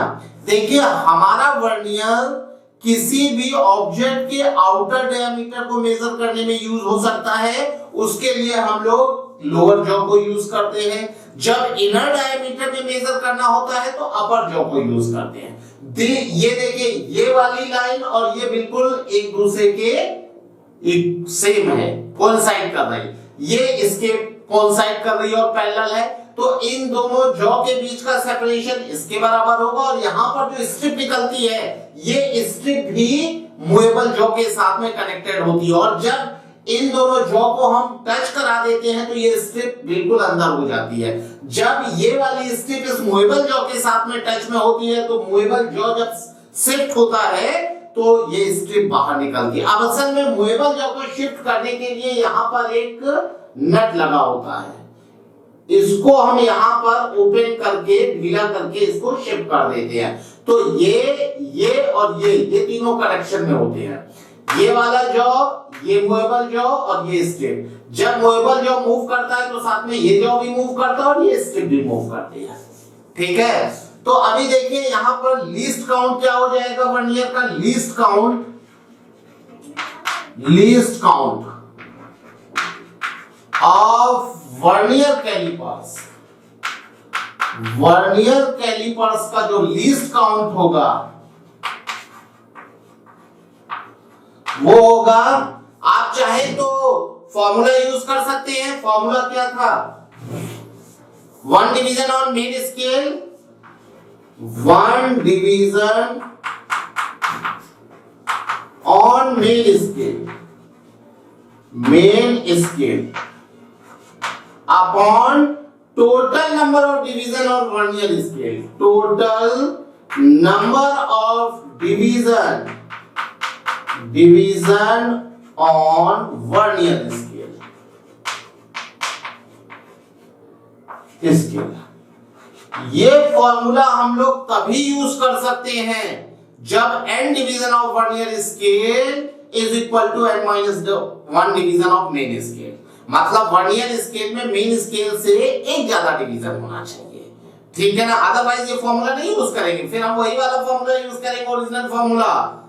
देखिए हमारा वर्नियर किसी भी ऑब्जेक्ट के आउटर डायमीटर को मेजर करने में यूज हो सकता है। उसके लिए हम लोग लोअर जॉ को यूज करते हैं। जब इनर डायमीटर में मेजर करना होता है तो अपर जॉ को यूज करते हैं। ये देखिए ये वाली लाइन और ये बिल्कुल एक दूसरे के सेम है, कोइंसाइड कर रही है। ये इसके कोइंसाइड कर रही है और पैरेलल है, तो इन दोनों जॉ के बीच का सेपरेशन इसके बराबर होगा। और यहां पर जो स्ट्रिप निकलती है ये स्ट्रिप भी मूवेबल जॉ के साथ में कनेक्टेड होती है, और जब इन दोनों जॉ को हम टच करा देते हैं तो ये स्ट्रिप बिल्कुल अंदर हो जाती है। जब ये वाली स्ट्रिप इस मूवेबल जॉ के साथ में टच में होती है तो मूवेबल जॉ जब शिफ्ट होता है तो ये स्ट्रिप बाहर निकलती है। अब असल में मूवेबल जॉ को शिफ्ट करने के लिए यहाँ पर एक नट लगा होता है, इसको हम यहाँ पर ओपन करके ढीला करके इसको शिफ्ट कर देते हैं। तो ये और ये तीनों कनेक्शन में होते हैं। ये वाला जॉ, ये मूवेबल जॉ और ये स्ट्रिप। जब मूवेबल जॉ मूव करता है तो साथ में ये जॉ भी मूव करता है और ये स्ट्रिप भी मूव करती है। ठीक है, तो अभी देखिए यहां पर लीस्ट काउंट क्या हो जाएगा वर्नियर का। Least count of vernier callipers. Vernier calipers का जो लीस्ट काउंट होगा वो होगा, आप चाहे तो फॉर्मूला यूज कर सकते हैं। फॉर्मूला क्या था, 1 division on main scale, 1 division on main scale upon total number of division on vernier scale. Total number of division on vernier scale. ये फॉर्मूला हम लोग तभी यूज कर सकते हैं जब n division of vernier scale is equal to n minus 1 division of main scale. मतलब वर्नियर स्केल में मेन स्केल से एक ज्यादा डिवीजन होना चाहिए, ठीक है ना, अदरवाइज ये फॉर्मूला नहीं यूज करेंगे, फिर हम वही वाला फॉर्मूला यूज करेंगे, original formula,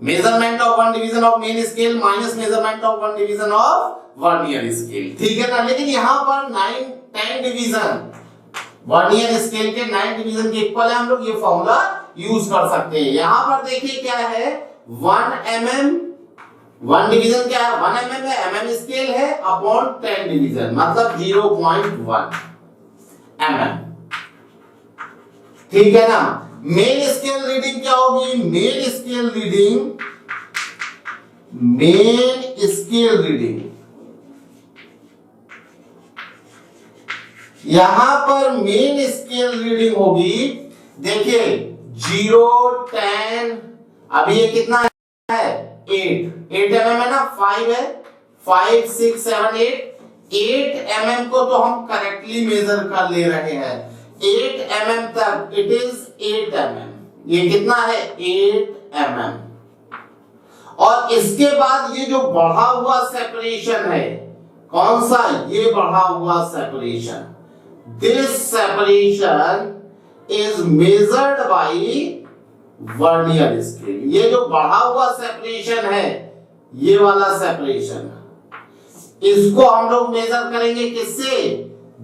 measurement of one division of main scale minus measurement of one division of vernier scale, ठीक है ना। लेकिन यहाँ पर 9-10 डिवीजन वर्नियर स्केल के 9 डिवीजन के इक्वल है, हम लोग ये फॉर्मूला यूज कर सकते हैं। यहाँ पर देखिए क्या है, 1 mm, 1 डिवीजन क्या है, 1 mm है, mm स्केल है अपॉन 10 डिवीजन मतलब 0.1 mm, ठीक है ना। मेन स्केल रीडिंग क्या होगी, मेन स्केल रीडिंग यहां पर मेन स्केल रीडिंग होगी, देखिए 0, 10, अभी ये कितना है 8 mm है ना, 5 है, 5, 6, 7, 8 mm को तो हम करेक्टली मेजर कर ले रहे हैं, 8 mm तक, इट इज 8 mm, ये कितना है 8 mm। और इसके बाद ये जो बढ़ा हुआ सेपरेशन है, कौन सा, ये बढ़ा हुआ separation, this separation is measured by vernier scale. ये जो बढ़ा हुआ सेपरेशन है, ये वाला सेपरेशन, इसको हम लोग मेजर करेंगे किससे,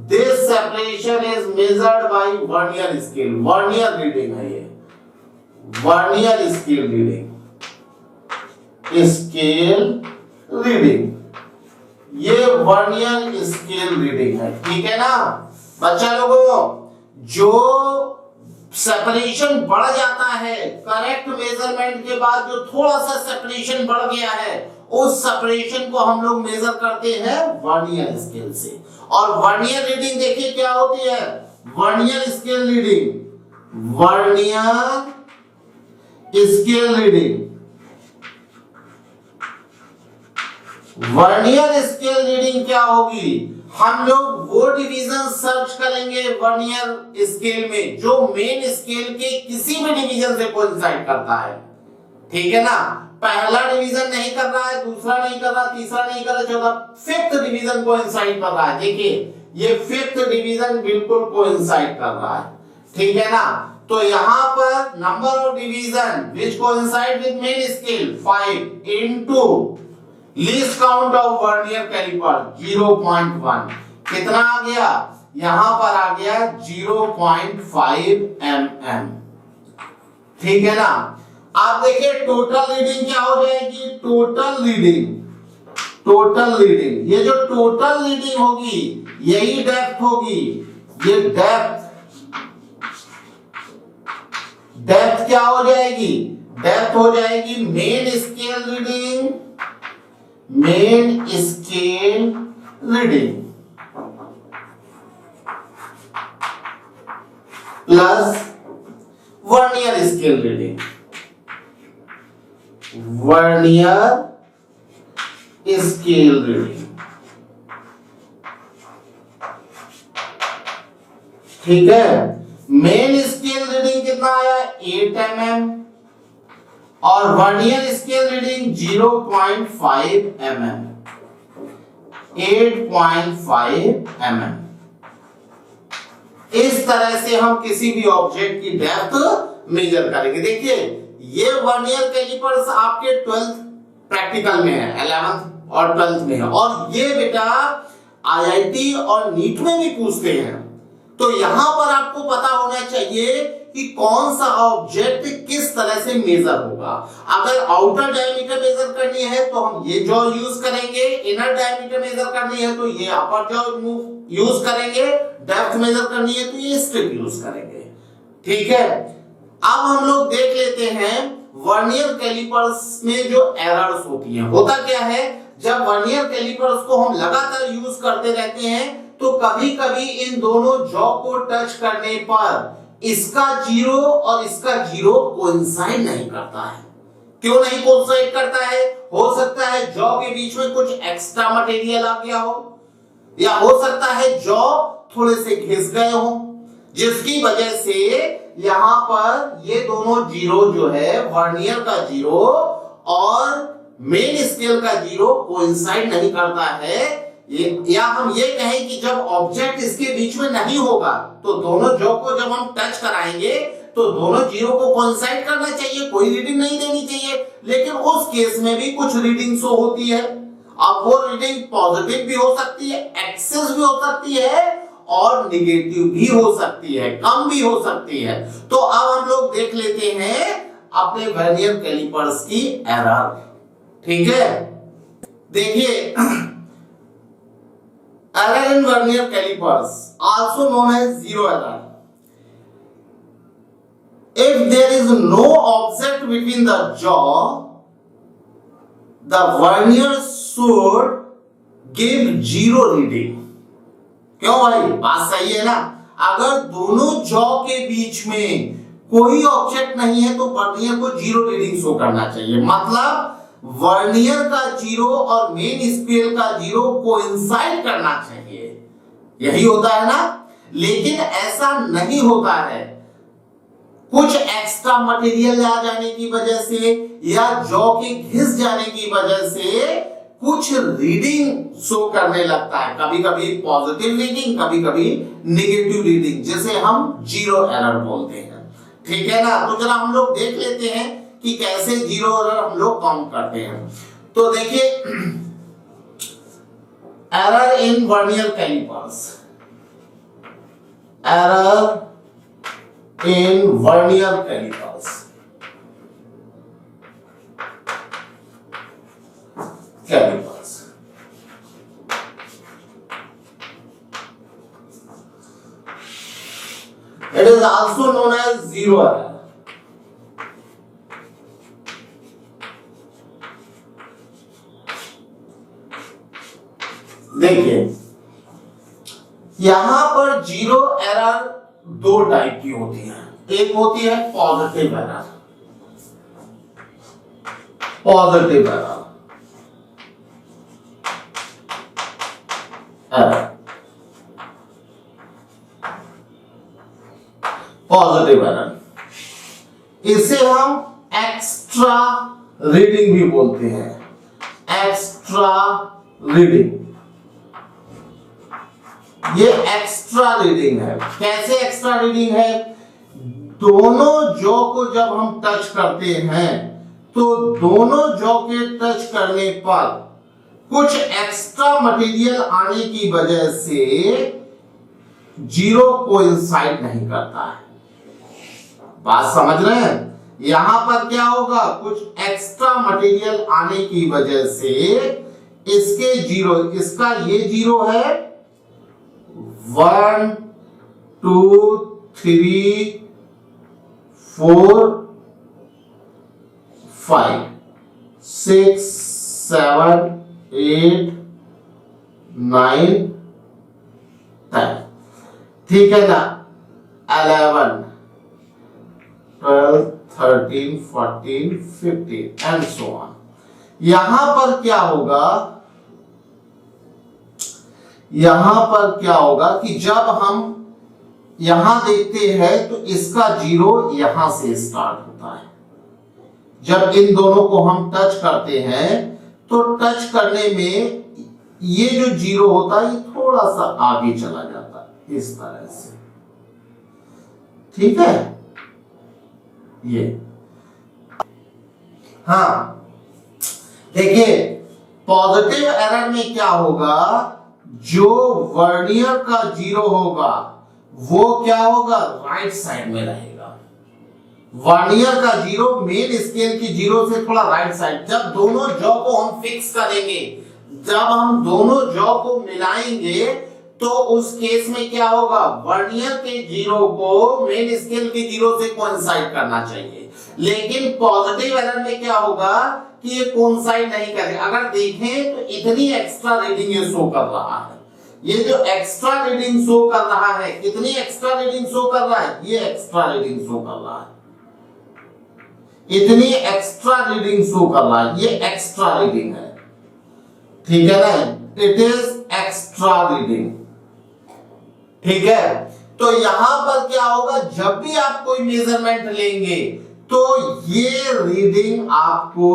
this separation is measured by vernier scale, vernier reading है ये, vernier scale reading, scale reading, ये वर्नियर स्केल रीडिंग है, ठीक है ना बच्चा लोगों। जो सेपरेशन बढ़ जाता है करेक्ट मेजरमेंट के बाद, जो थोड़ा सा सेपरेशन बढ़ गया है, उस सेपरेशन को हम लोग मेजर करते हैं वर्नियर स्केल से। और वर्नियर रीडिंग देखिए क्या होती है, vernier scale reading, vernier scale reading, vernier scale reading क्या होगी, हम लोग वो डिवीजन सर्च करेंगे वर्नियर स्केल में जो मेन स्केल के किसी भी डिवीजन से कोइंसाइड करता है, ठीक है ना। पहला डिवीजन नहीं कर रहा है, दूसरा नहीं कर रहा, तीसरा नहीं कर रहा, चौथा, फिफ्थ डिवीजन कोइंसाइड कर रहा है, देखिए ये फिफ्थ डिवीजन बिल्कुल कोइंसाइड कर रहा है, ठीक है ना। तो यहाँ पर number of division which coincide with main scale 5 into least count of vernier caliper 0.1, कितना आ गया, यहां पर आ गया 0.5 mm, ठीक है ना। आप देखिए टोटल रीडिंग क्या हो जाएगी, टोटल रीडिंग, ये जो टोटल रीडिंग होगी यही डेप्थ होगी, ये डेप्थ क्या हो जाएगी, डेप्थ हो जाएगी main scale reading plus vernier scale reading, ठीक है। मेन स्केल रीडिंग कितना आया 8 mm और vernier scale reading 0.5 mm, 8.5 mm। इस तरह से हम किसी भी ऑब्जेक्ट की डेप्थ मेजर करेंगे। देखिए ये वर्नियर कैलिपर्स आपके 12th प्रैक्टिकल में है, 11th और 12th में है, और ये बेटा आईआईटी और नीट में भी पूछते हैं। तो यहां पर आपको पता होना चाहिए कि कौन सा ऑब्जेक्ट किस तरह से मेजर होगा। अगर आउटर डायमीटर मेजर करनी है तो हम ये जॉ यूज करेंगे, इनर डायमीटर मेजर करनी है तो ये अपर जॉ यूज करेंगे, डेप्थ मेजर करनी है तो ये स्ट्रिप यूज करेंगे, ठीक है। अब हम लोग देख लेते हैं वर्नियर कैलिपर्स में जो एरर्स होती हैं। होता क्या है, जब वर्नियर कैलिपर्स को हम लगातार यूज करते रहते हैं तो कभी कभी इन दोनों जॉ को टच करने पर इसका 0 और इसका 0 कोइंसाइड नहीं करता है। क्यों नहीं कोइंसाइड करता है, हो सकता है जॉ के बीच में कुछ एक्स्ट्रा मटेरियल आ गया हो, या हो सकता है जॉ थोड़े से घिस गए हो, जिसकी वजह से यहां पर ये दोनों 0 जो है वर्नियर का 0 और मेन स्केल का 0 कोइंसाइड नहीं करता है, या हम ये कहें कि जब ऑब्जेक्ट इसके बीच में नहीं होगा तो दोनों जॉ को जब हम टच कराएंगे तो दोनों 0 को कोइंसाइड करना चाहिए, कोई रीडिंग नहीं देनी चाहिए। लेकिन उस केस में भी कुछ रीडिंग शो होती है। अब वो रीडिंग पॉजिटिव भी हो सकती है, एक्सेस भी हो सकती है और निगेटिव भी हो सकती है, कम भी हो सकती है। तो अब हम लोग देख लेते हैं अपने वर्नियर कैलिपर्स की एरर। ठीक है, देखिए error in vernier calipers also known as zero error. If there is no offset between the jaw, the vernier should give 0 reading. क्यों भाई, बात सही है ना? अगर दोनों जॉ के बीच में कोई ऑब्जेक्ट नहीं है तो वर्नियर को 0 रीडिंग शो करना चाहिए। मतलब वर्नियर का 0 और मेन स्केल का 0 कोइंसाइड करना चाहिए, यही होता है ना। लेकिन ऐसा नहीं होता है, कुछ एक्स्ट्रा मटेरियल आ जाने की वजह से या जॉ के घिस जाने की वजह से कुछ रीडिंग शो करने लगता है, कभी कभी पॉजिटिव रीडिंग, कभी कभी नेगेटिव रीडिंग, जिसे हम जीरो एरर बोलते हैं। ठीक है ना। तो जरा हम लोग देख लेते हैं कि कैसे जीरो एरर हम लोग काउंट करते हैं। तो देखिए error in vernier calipers, error in vernier calipers, it is also known as zero error। देखिए यहां पर जीरो एरर दो टाइप की होती है। एक होती है positive error, positive error, positive error, इसे हम एक्स्ट्रा रीडिंग भी बोलते हैं, एक्स्ट्रा रीडिंग। ये एक्स्ट्रा रीडिंग है। कैसे एक्स्ट्रा रीडिंग है? दोनों जॉ को जब हम टच करते हैं तो दोनों जॉ के टच करने पर कुछ एक्स्ट्रा मटेरियल आने की वजह से 0 कोइंसाइड नहीं करता है। बात समझ रहे हैं? यहां पर क्या होगा, कुछ एक्स्ट्रा मटेरियल आने की वजह से इसके 0, इसका ये 0 है, 1 2 3 4 5 6 7 8 9 10। ठीक है ना। 11 12 13 14 15 एंड सो ऑन। यहां पर क्या होगा, यहां पर क्या होगा कि जब हम यहां देखते हैं तो इसका 0 यहां से स्टार्ट होता है। जब इन दोनों को हम टच करते हैं तो टच करने में ये जो 0 होता है ये थोड़ा सा आगे चला जाता है, इस तरह से। ठीक है, ये हाँ देखिए पॉजिटिव एरर में क्या होगा, जो वर्नियर का 0 होगा वो क्या होगा, राइट साइड में रहेगा। वर्नियर का 0 मेन स्केल की 0 से थोड़ा राइट साइड। जब दोनों जॉ को हम फिक्स करेंगे, जब हम दोनों जॉ को मिलाएंगे तो उस केस में क्या होगा, वर्नियर के 0 को मेन स्केल के 0 से कोइंसाइड करना चाहिए। लेकिन पॉजिटिव एरर में क्या होगा कि ये कोइंसाइड नहीं करेगा। अगर देखें तो इतनी एक्स्ट्रा रीडिंग ये शो कर रहा है। ये जो एक्स्ट्रा रीडिंग शो कर रहा है, कितनी एक्स्ट्रा रीडिंग शो कर रहा है, ये एक्स्ट्रा रीडिंग शो कर रहा है, इतनी एक्स्ट्रा रीडिंग शो कर रहा है, ये एक्स्ट्रा रीडिंग है। ठीक है ना, इट इज एक्स्ट्रा रीडिंग। ठीक है, तो यहां पर क्या होगा, जब भी आप कोई मेजरमेंट लेंगे तो ये रीडिंग आपको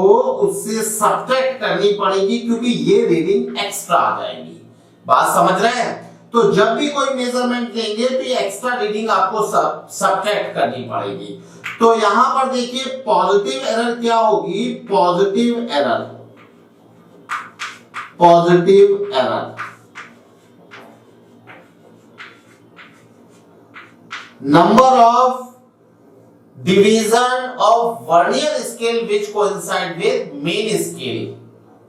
उससे सब्ट्रैक्ट करनी पड़ेगी क्योंकि ये रीडिंग एक्स्ट्रा आ जाएगी। बात समझ रहे हैं? तो जब भी कोई मेजरमेंट लेंगे तो ये एक्स्ट्रा रीडिंग आपको सब्ट्रैक्ट करनी पड़ेगी। तो यहां पर देखिए पॉजिटिव एरर क्या होगी, positive error, positive error number of division of vernier scale which coincide with main scale,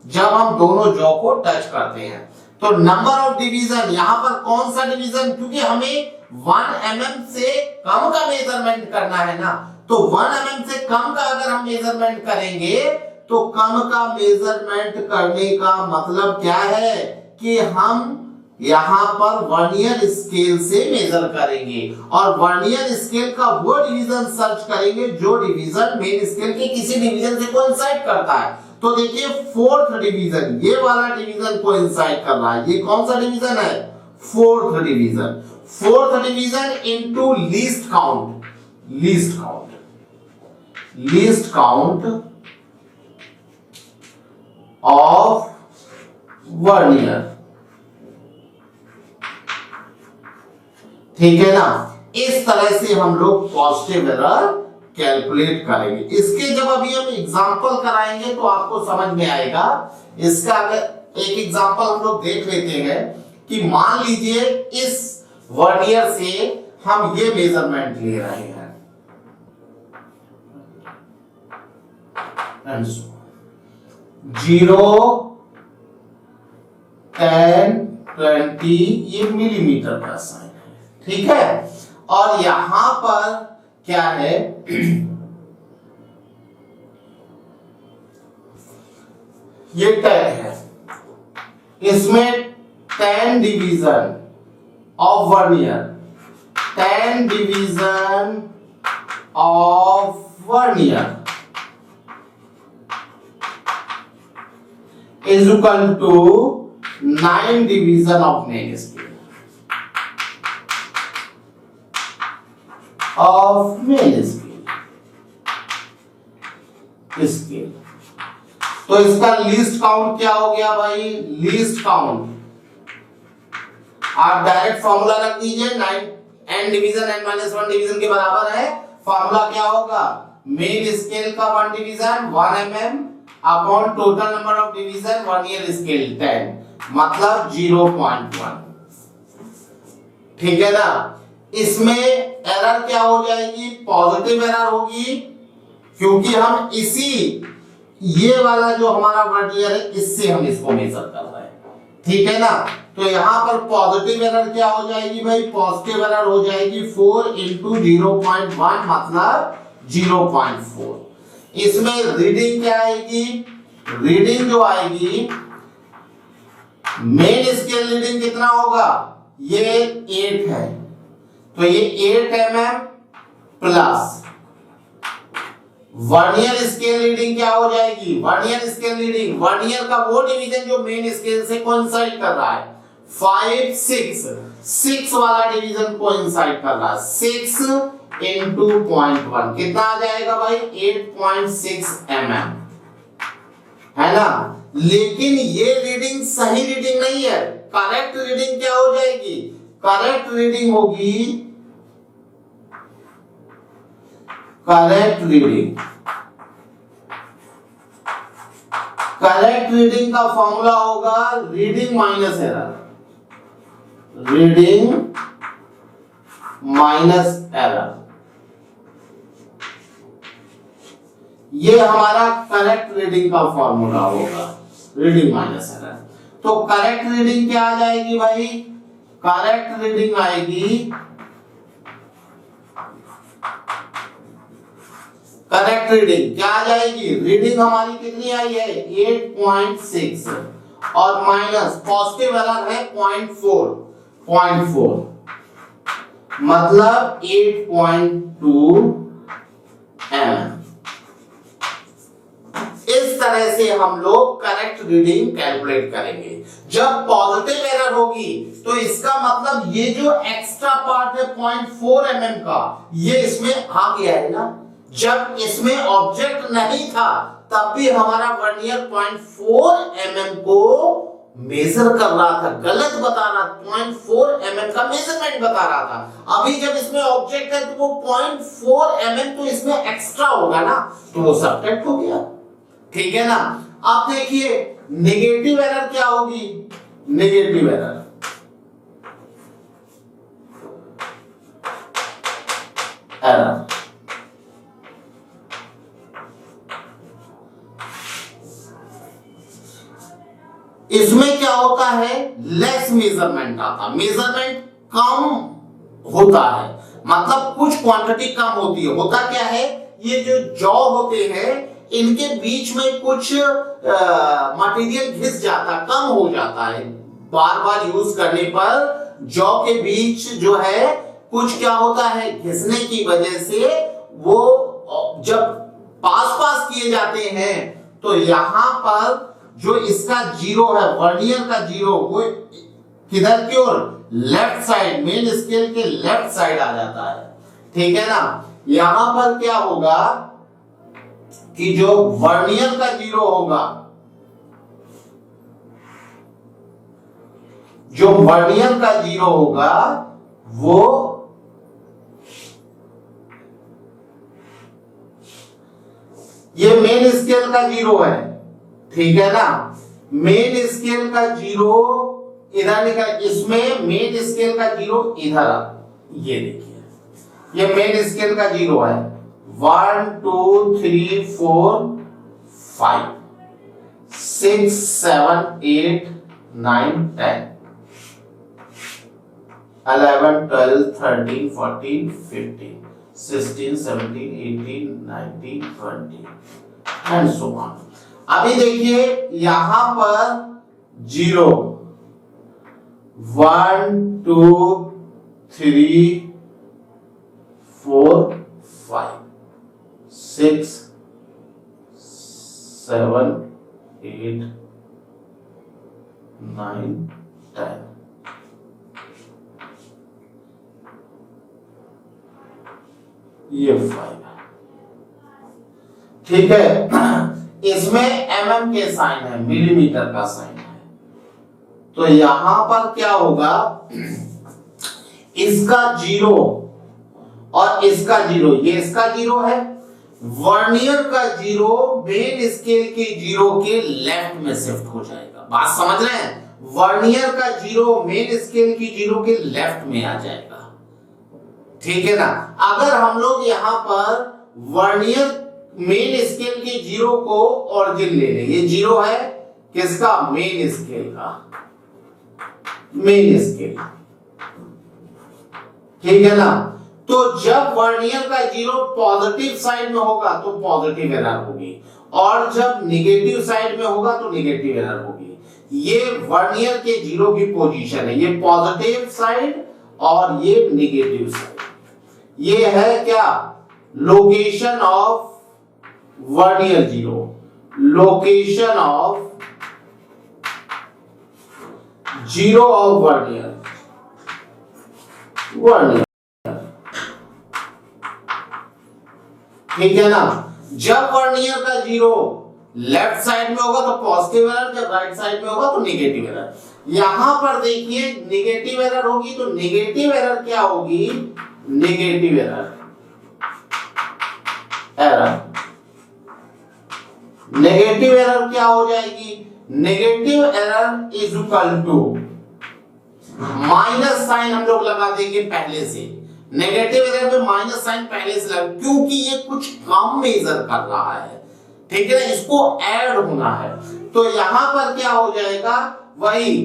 जब हम दोनों जॉ को टच करते हैं। तो नंबर ऑफ डिवीजन, यहां पर कौन सा डिवीजन, क्योंकि हमें 1 mm से कम का मेजरमेंट करना है ना, तो 1 mm से कम का अगर हम मेजरमेंट करेंगे तो कम का मेजरमेंट करने का मतलब क्या है कि हम यहां पर वर्नियर स्केल से मेजर करेंगे और वर्नियर स्केल का वो डिवीजन सर्च करेंगे जो डिवीजन मेन स्केल के किसी डिवीजन से कोइंसाइड करता है। तो देखिए फोर्थ डिवीजन, ये वाला डिवीजन कोइंसाइड कर रहा है। ये कौन सा डिवीजन है? Fourth division. Fourth division into least count, least count, least count of vernier, ठीक है ना। इस तरह से हम लोग पॉजिटिव एरर कैलकुलेट करेंगे। इसके जब अभी हम एग्जांपल कराएंगे तो आपको समझ में आएगा। इसका अगर एक एग्जांपल हम लोग देख लेते हैं कि मान लीजिए इस वर्नियर से हम ये मेजरमेंट ले रहे हैं, 0, 10, 20 ये मिलीमीटर का साइन है, ठीक है। और यहां पर क्या है, ये 10 है, इसमें 10 division of vernier, 10 division of vernier is equal to 9 division of main scale, of main scale। तो इसका लीस्ट काउंट क्या हो गया भाई? लीस्ट काउंट आप डायरेक्ट फॉर्मूला रख दीजिए, 9 n division n minus 1 division के बराबर है। फॉर्मूला क्या होगा? मेन स्केल का 1 division 1 mm upon total number of division vernier scale 10, मतलब 0.1, ठीक है ना। इसमें एरर क्या हो जाएगी? पॉजिटिव एरर होगी, क्योंकि हम इसी ये वाला जो हमारा वर्नियर है इससे हम इसको मेजर कर रहे हैं, ठीक है ना। तो यहां पर पॉजिटिव एरर क्या हो जाएगी भाई? पॉजिटिव एरर हो जाएगी 4 into 0.1 मतलब 0.4। इसमें रीडिंग क्या आएगी? रीडिंग जो आएगी मेन स्केल रीडिंग कितना होगा? ये 8 है, तो ये 8 mm plus vernier scale reading क्या हो जाएगी? वर्नियर स्केल रीडिंग, वर्नियर का वो डिवीजन जो मेन स्केल से कोइंसाइड कर रहा है, 5, 6 वाला डिवीजन कोइंसाइड कर रहा है, 6 into 0.1 कितना आ जाएगा भाई? 8.6 mm, है ना। लेकिन ये रीडिंग सही रीडिंग नहीं है। करेक्ट रीडिंग क्या हो जाएगी? करेक्ट रीडिंग होगी, करेक्ट रीडिंग, करेक्ट रीडिंग का फॉर्मूला होगा reading minus error, reading minus error. ये हमारा करेक्ट रीडिंग का फॉर्मूला होगा, रीडिंग माइनस एरर। तो करेक्ट रीडिंग क्या आ जाएगी भाई? करेक्ट रीडिंग आएगी, करेक्ट रीडिंग क्या आ जाएगी? रीडिंग हमारी कितनी आई है? 8.6 और माइनस पॉजिटिव एरर है 0.4 मतलब 8.2 mm। इस तरह से हम लोग करेक्ट रीडिंग कैलकुलेट करेंगे। जब पॉजिटिव एरर होगी तो इसका मतलब ये जो एक्स्ट्रा पार्ट है 0.4 mm का, ये इसमें आ गया है ना, जब इसमें ऑब्जेक्ट नहीं था तब भी हमारा वर्नियर 0.4 mm को मेजर कर रहा था, गलत बता रहा, 0.4 mm का मेजरमेंट बता रहा था। अभी जब इसमें ऑब्जेक्ट है तो वो 0.4 mm तो इसमें एक्स्ट्रा होगा ना, तो वो सब्ट्रैक्ट हो गया। ठीक है ना। अब देखिए नेगेटिव एरर क्या होगी, नेगेटिव एरर इसमें क्या होता है, लेस मेजरमेंट आता, मेजरमेंट कम होता है, मतलब कुछ क्वांटिटी कम होती है। होता क्या है, ये जो जॉ होते हैं इनके बीच में कुछ मटेरियल घिस जाता, कम हो जाता है। बार बार यूज करने पर जॉ के बीच जो है कुछ क्या होता है, घिसने की वजह से वो जब पास पास किए जाते हैं तो यहां पर जो इसका जीरो है, वर्नियर का जीरो, वो किधर की ओर, लेफ्ट साइड, मेन स्केल के लेफ्ट साइड आ जाता है। ठीक है ना। यहां पर क्या होगा कि जो वर्नियर का जीरो होगा, जो वर्नियर का जीरो होगा वो ये मेन स्केल का जीरो है। ठीक है ना। मेन स्केल का जीरो इधर लिखा, इसमें मेन स्केल का जीरो इधर, ये देखिए ये मेन स्केल का जीरो है। 1 2 3 4 5 6 7 8 9 10 11 12 13 14 15 16 17 18 19 20 एंड सो ऑन। अभी देखिए यहां पर 0 1 2 3 4 5 6 7 8 9 10 ये 5। ठीक है। इसमें mm के साइन है, मिलीमीटर का साइन है, तो यहां पर क्या होगा, इसका जीरो और इसका जीरो, ये इसका जीरो है, वर्नियर का जीरो मेन स्केल के जीरो के लेफ्ट में शिफ्ट हो जाएगा। बात समझ रहे हैं, वर्नियर का जीरो मेन स्केल की जीरो के लेफ्ट में आ जाएगा। ठीक है ना। अगर हम लोग यहां पर वर्नियर मेन स्केल के जीरो को ओरिजिन ले लें, ये जीरो है किसका, मेन स्केल का, मेन स्केल। ठीक है ना। तो जब वर्नियर का जीरो पॉजिटिव साइड में होगा तो पॉजिटिव एरर होगी, और जब नेगेटिव साइड में होगा तो नेगेटिव एरर होगी। ये वर्नियर के जीरो की पोजीशन है, ये पॉजिटिव साइड और ये नेगेटिव साइड। ये है क्या, location of vernier zero, location of zero of vernier, vernier. ठीक है ना। जब वर्नियर का जीरो लेफ्ट साइड में होगा तो पॉजिटिव एरर, जब राइट साइड में होगा तो नेगेटिव एरर। यहां पर देखिए नेगेटिव एरर होगी, तो नेगेटिव एरर क्या होगी, नेगेटिव एरर, नेगेटिव एरर क्या हो जाएगी, negative error is equal to minus sign हम लोग लगा देंगे पहले से। नेगेटिव एरर में माइनस साइन पहले से लगा, क्योंकि ये कुछ कम मेजर कर रहा है। ठीक है ना, इसको ऐड होना है। तो यहां पर क्या हो जाएगा, वही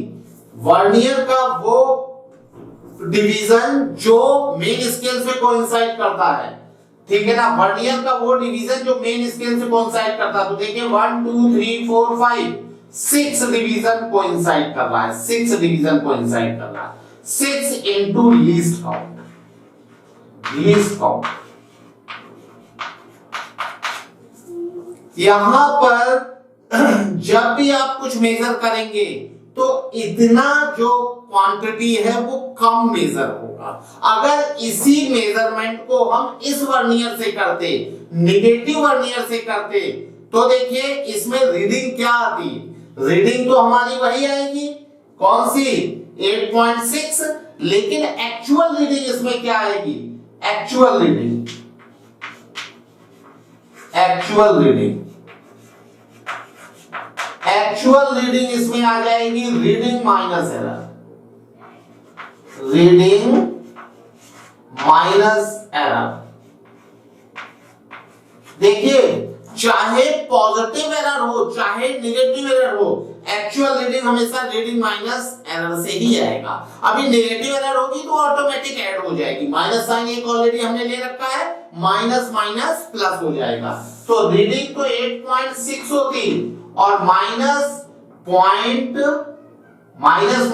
वर्नियर का वो डिवीजन जो मेन स्केल से कोइंसाइड करता है। ठीक है ना, वर्नियर का वो डिवीजन जो मेन स्केल से कोइंसाइड करता है। तो देखिए 1 2 3 4 5 6 डिवीजन कोइंसाइड कर रहा है, 6 डिवीजन कोइंसाइड कर रहा है। 6 into least count, least count. यहां पर जब भी आप कुछ मेजर करेंगे तो इतना जो क्वांटिटी है वो कम मेजर होगा। अगर इसी मेजरमेंट को हम इस वर्नियर से करते, निगेटिव वर्नियर से करते, तो देखिए इसमें रीडिंग क्या आती, रीडिंग तो हमारी वही आएगी, कौन सी 8.6, लेकिन एक्चुअल रीडिंग इसमें क्या आएगी, actual reading, actual reading, actual reading इसमें आ जाएगी reading minus error, reading minus error. देखिए चाहे पॉजिटिव एरर हो चाहे निगेटिव एरर हो, एक्चुअल रीडिंग हमेशा रीडिंग माइनस एरर से ही आएगा। अभी नेगेटिव एरर होगी तो ऑटोमेटिक ऐड हो जाएगी, माइनस साइन एक ऑलरेडी हमने ले रखा है, माइनस माइनस प्लस हो जाएगा। तो रीडिंग तो 8.6 होती और माइनस पॉइंट माइनस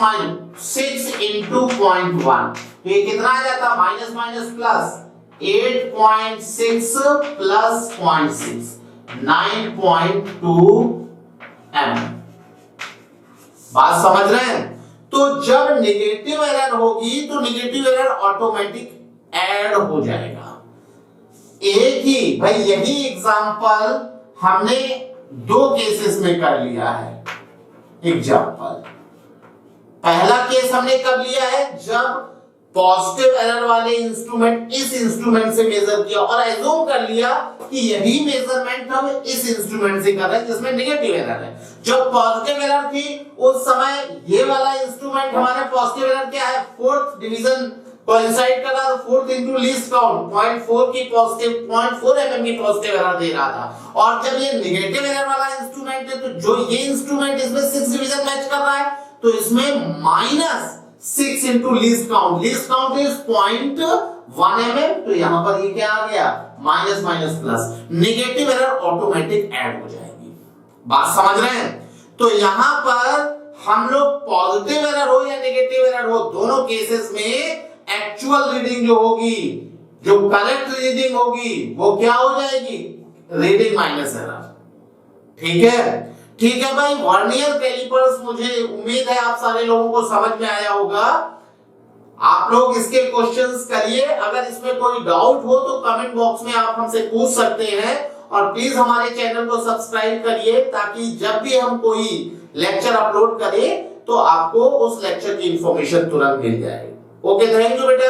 6 इंटू 0.1, ये कितना आ जाता, minus minus plus 8.6 plus 0.6 9.2 mm। बात समझ रहे हैं? तो जब नेगेटिव एरर होगी तो नेगेटिव एरर ऑटोमेटिक ऐड हो जाएगा। एक ही भाई यही एग्जांपल हमने दो केसेस में कर लिया है। एग्जांपल पहला केस हमने कब लिया है, जब पॉजिटिव एरर वाले इंस्ट्रूमेंट इस इंस्ट्रूमेंट से मेजर किया और एज्यूम कर लिया कि यही मेजरमेंट हम इस इंस्ट्रूमेंट से कर रहे हैं जिसमें नेगेटिव एरर है। जब पॉजिटिव एरर थी उस समय ये वाला इंस्ट्रूमेंट हमारे पॉजिटिव एरर क्या है, फोर्थ डिवीजन कोइंसाइड कर रहा था, फोर्थ इनटू लीस्ट काउंट 0.4 की पॉजिटिव 0.4 mm की पॉजिटिव एरर दे रहा था। और जब ये नेगेटिव एरर वाला इंस्ट्रूमेंट है तो जो ये इंस्ट्रूमेंट इसमें 6 डिवीजन मैच कर रहा है तो इसमें minus 6 into least count is 0.1 mm, तो यहां पर ये क्या आ गया, minus minus plus, negative error automatic add हो जाएगी। बात समझ रहे हैं? तो यहां पर हम लोग पॉजिटिव एरर हो या नेगेटिव एरर हो, दोनों केसेस में एक्चुअल रीडिंग जो होगी, जो करेक्ट रीडिंग होगी वो क्या हो जाएगी, रीडिंग माइनस एरर। ठीक है, ठीक है भाई। वर्नियर कैलिपर्स मुझे उम्मीद है आप सारे लोगों को समझ में आया होगा। आप लोग इसके क्वेश्चंस करिए, अगर इसमें कोई डाउट हो तो कमेंट बॉक्स में आप हमसे पूछ सकते हैं। और प्लीज हमारे चैनल को सब्सक्राइब करिए ताकि जब भी हम कोई लेक्चर अपलोड करें तो आपको उस लेक्चर की इंफॉर्मेशन तुरंत मिल जाए। ओके, थैंक यू बेटा।